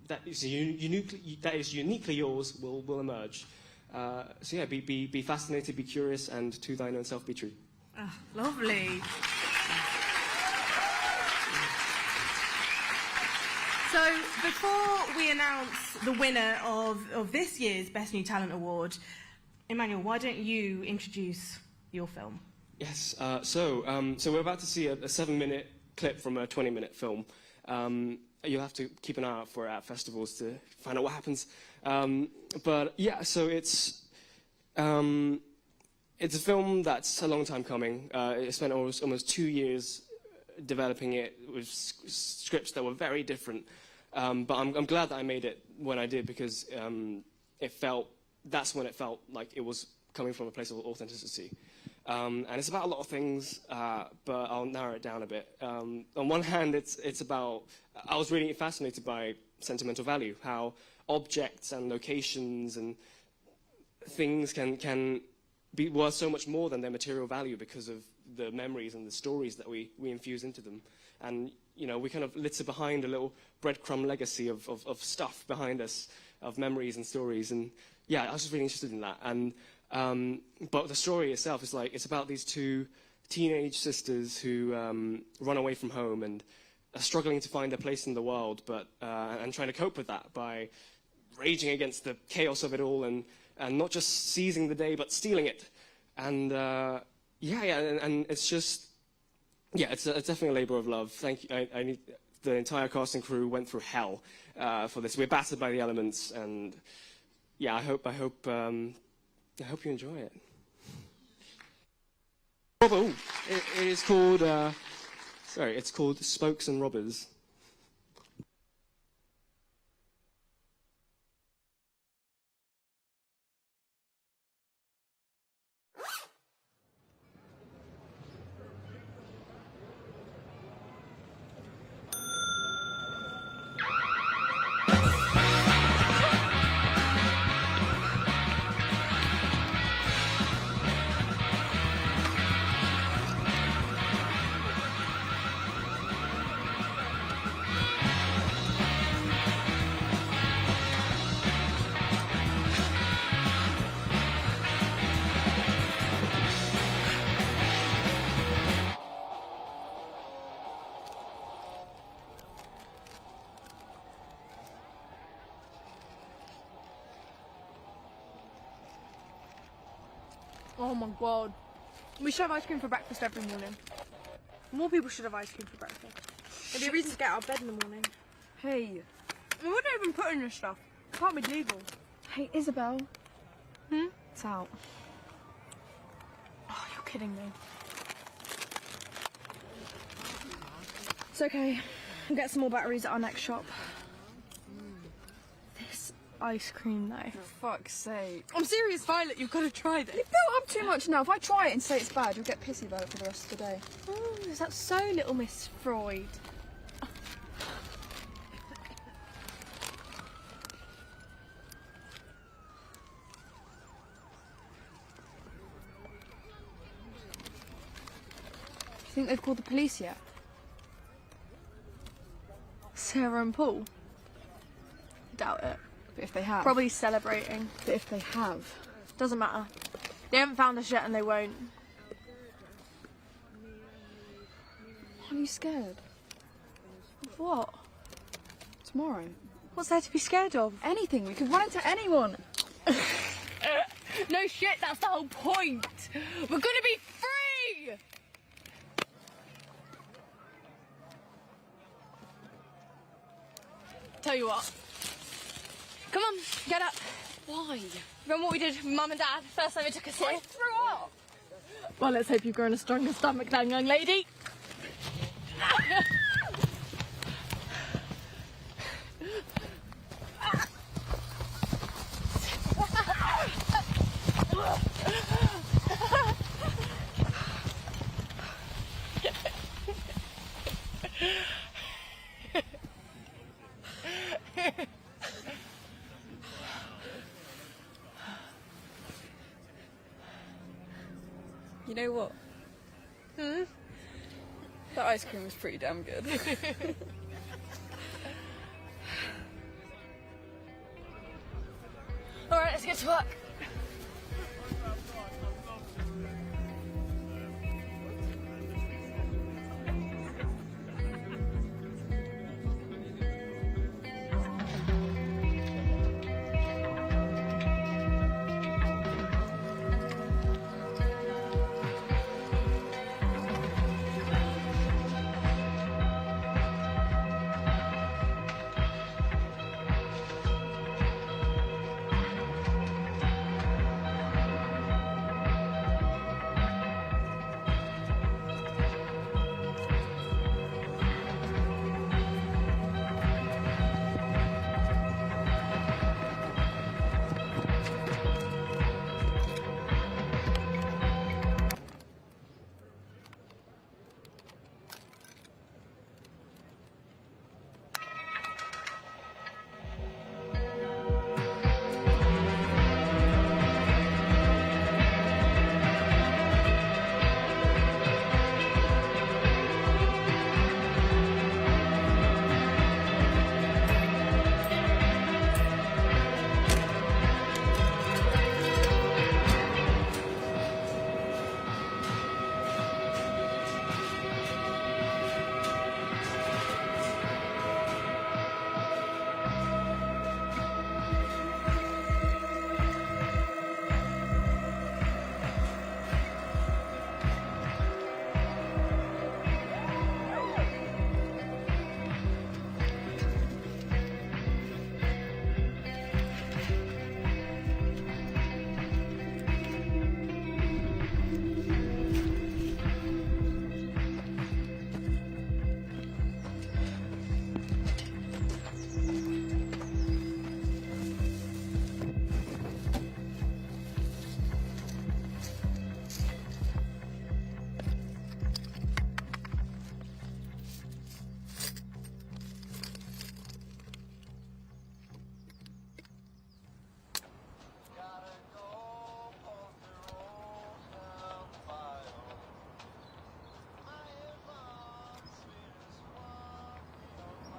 that is uniquely yours will emerge. So yeah, be fascinated, be curious, and to thine own self be true. Oh, lovely. So before we announce the winner of this year's Best New Talent Award, Emmanuel, why don't you introduce your film? Yes, so we're about to see a 7-minute clip from a 20-minute film. You'll have to keep an eye out for it at festivals to find out what happens. But yeah, so it's a film that's a long time coming. It spent almost 2 years developing it with scripts that were very different. But I'm glad that I made it when I did, because that's when it felt like it was coming from a place of authenticity. And it's about a lot of things, but I'll narrow it down a bit. On one hand, it's about, I was really fascinated by sentimental value, how objects and locations and things can be worth so much more than their material value because of the memories and the stories that we infuse into them. And, you know, we kind of litter behind a little breadcrumb legacy of stuff behind us, of memories and stories. And yeah, I was just really interested in that. And but the story itself is like, it's about these two teenage sisters who run away from home and are struggling to find a place in the world, but and trying to cope with that by raging against the chaos of it all, and not just seizing the day but stealing it. And and it's just, yeah, it's definitely a labor of love. Thank you. The entire cast and crew went through hell for this. We're battered by the elements, and yeah, I hope you enjoy it. Oh, it is called, it's called Spokes and Robbers. Oh my god. We should have ice cream for breakfast every morning. More people should have ice cream for breakfast. It'd be a reason to get out of bed in the morning. Hey. We wouldn't even put in this stuff. It can't be legal. Hey, Isabel. It's out. Oh, you're kidding me. It's okay. We'll get some more batteries at our next shop. This ice cream though. For fuck's sake. I'm serious, Violet, you've got to try this. You've built up too much now. If I try it and say it's bad, you'll get pissy about it for the rest of the day. Oh, is that so, little Miss Freud? Do you think they've called the police yet? Sarah and Paul? Doubt it. But if they have... Probably celebrating. But if they have... Doesn't matter. They haven't found us yet and they won't. Are you scared? Of what? Tomorrow. What's there to be scared of? Anything. We could run into anyone. No shit, that's the whole point. We're gonna be free! Tell you what. Come on, get up. Why? Remember what we did with Mum and Dad first time they took us here? I threw up. Well, let's hope you've grown a stronger stomach then, young lady. You know what? That ice cream was pretty damn good. Alright, let's get to work.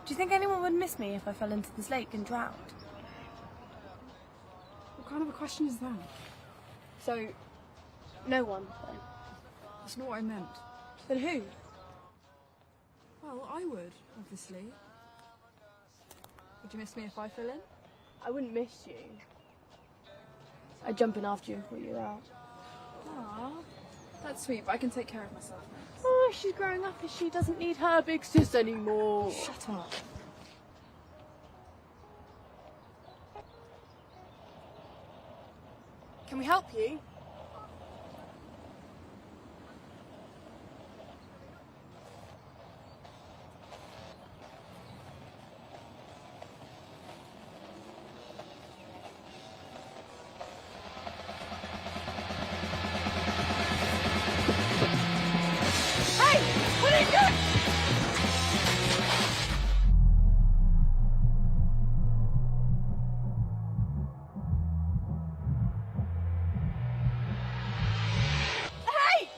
Do you think anyone would miss me if I fell into this lake and drowned? What kind of a question is that? So, no one, then? That's not what I meant. Then who? Well, I would, obviously. Would you miss me if I fell in? I wouldn't miss you. I'd jump in after you and pull you out. Aww, that's sweet, but I can take care of myself now. Oh, she's growing up and she doesn't need her big sis anymore. Shut up. Can we help you? Hey! What are you doing? Hey!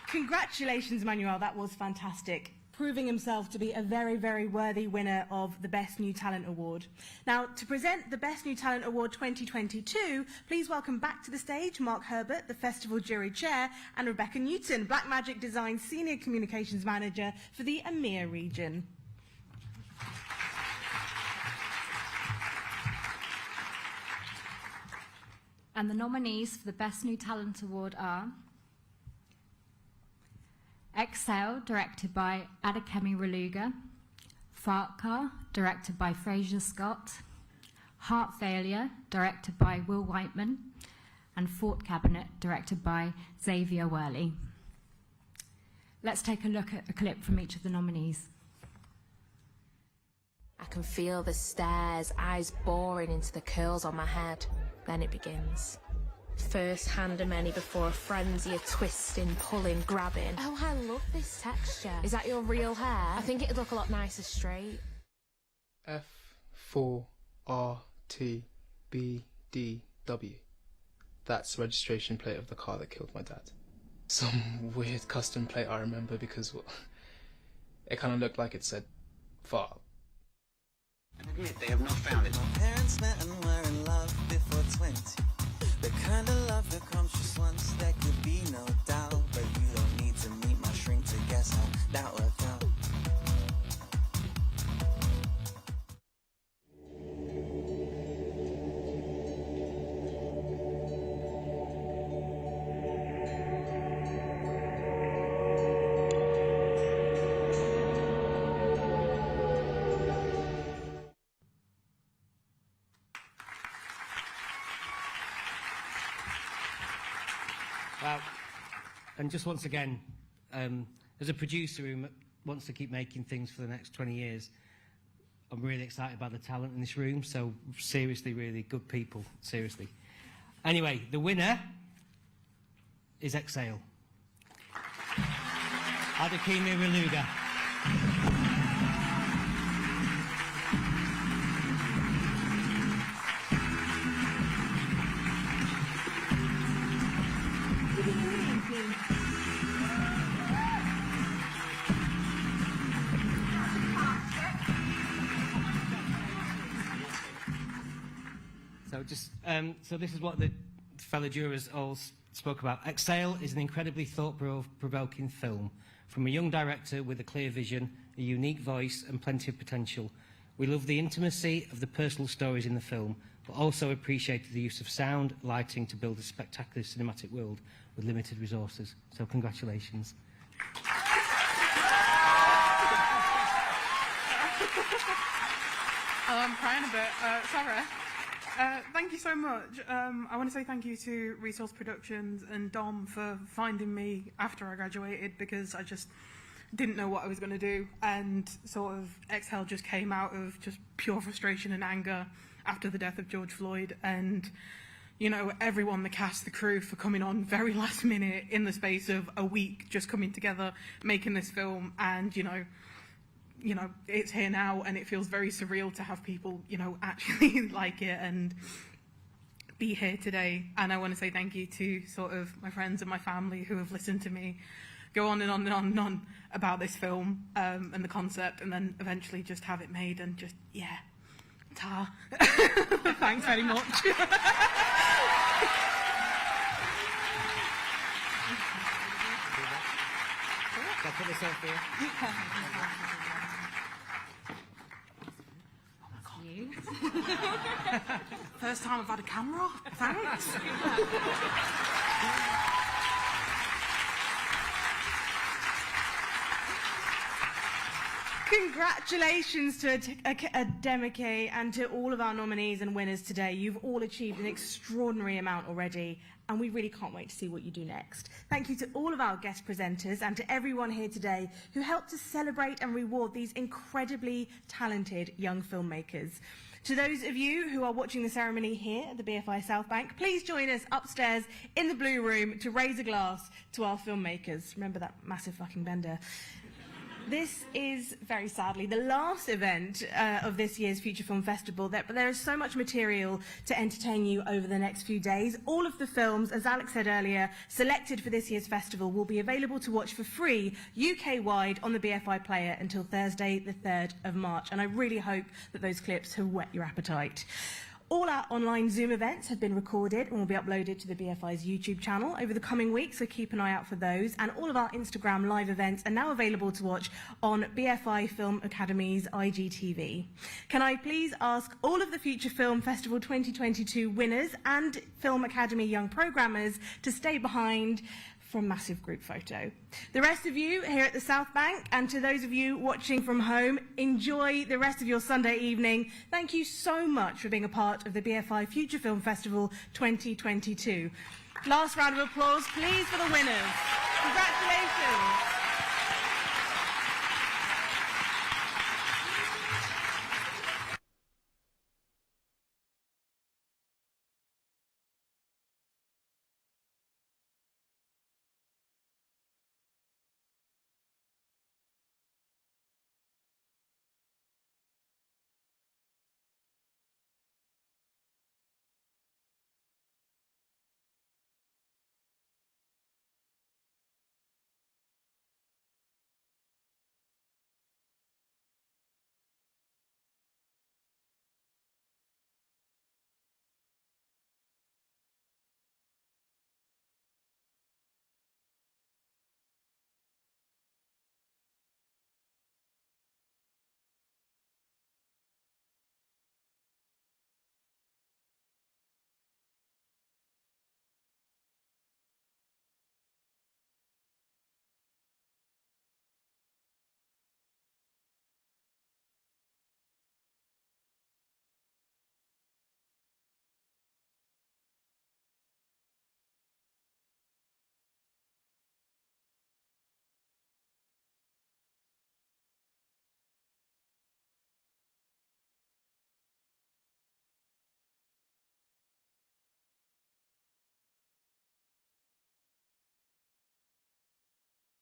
Congratulations, Emmanuel, that was fantastic, proving himself to be a very, very worthy winner of the Best New Talent Award. Now, to present the Best New Talent Award 2022, please welcome back to the stage Mark Herbert, the Festival Jury Chair, and Rebecca Newton, Blackmagic Design's Senior Communications Manager for the EMEA region. And the nominees for the Best New Talent Award are Exhale, directed by Adekemi Reluga, Farquhar, directed by Fraser Scott, Heart Failure, directed by Will Whiteman, and Fort Cabinet, directed by Xavier Worley. Let's take a look at a clip from each of the nominees. I can feel the stares, eyes boring into the curls on my head. Then it begins. First hand of many before a frenzy of twisting, pulling, grabbing. Oh, I love this texture. Is that your real hair? I think it'd look a lot nicer straight. F4RTBDW. That's the registration plate of the car that killed my dad. Some weird custom plate I remember because, well, it kind of looked like it said far. And admit they have not found it. My parents met and were in love before 20. The kind of love that comes just once, there could be no doubt. But you don't need to meet my shrink to guess how that worked out. Well, and just once again, as a producer who wants to keep making things for the next 20 years, I'm really excited about the talent in this room, so seriously, really good people, seriously. Anyway, the winner is Exhale. Adekemi Reluga. So this is what the fellow jurors all spoke about. Exhale is an incredibly thought-provoking film from a young director with a clear vision, a unique voice and plenty of potential. We love the intimacy of the personal stories in the film, but also appreciated the use of sound, lighting to build a spectacular cinematic world with limited resources. So congratulations. I'm crying a bit. Sarah, thank you so much. I want to say thank you to Resource Productions and Dom for finding me after I graduated, because I just didn't know what I was going to do, and sort of Exhale just came out of just pure frustration and anger after the death of George Floyd. And you know, everyone, the cast, the crew, for coming on very last minute in the space of a week, just coming together, making this film. And you know, it's here now, and it feels very surreal to have people, you know, actually like it and be here today. And I want to say thank you to sort of my friends and my family who have listened to me go on and on and on and on about this film and the concept, and then eventually just have it made and just, yeah, ta. Thanks very much. I'll put this off here. First time I've had a camera. Thanks. Congratulations to Adekemi and to all of our nominees and winners today. You've all achieved an extraordinary amount already, and we really can't wait to see what you do next. Thank you to all of our guest presenters and to everyone here today who helped to celebrate and reward these incredibly talented young filmmakers. To those of you who are watching the ceremony here at the BFI South Bank, please join us upstairs in the Blue Room to raise a glass to our filmmakers. Remember that massive fucking bender. This is, very sadly, the last event of this year's Future Film Festival, but there is so much material to entertain you over the next few days. All of the films, as Alex said earlier, selected for this year's festival will be available to watch for free UK-wide on the BFI player until Thursday, the 3rd of March. And I really hope that those clips have whet your appetite. All our online Zoom events have been recorded and will be uploaded to the BFI's YouTube channel over the coming weeks, so keep an eye out for those. And all of our Instagram live events are now available to watch on BFI Film Academy's IGTV. Can I please ask all of the Future Film Festival 2022 winners and Film Academy Young Programmers to stay behind for a massive group photo. The rest of you here at the South Bank, and to those of you watching from home, enjoy the rest of your Sunday evening. Thank you so much for being a part of the BFI Future Film Festival 2022. Last round of applause, please, for the winners. Congratulations.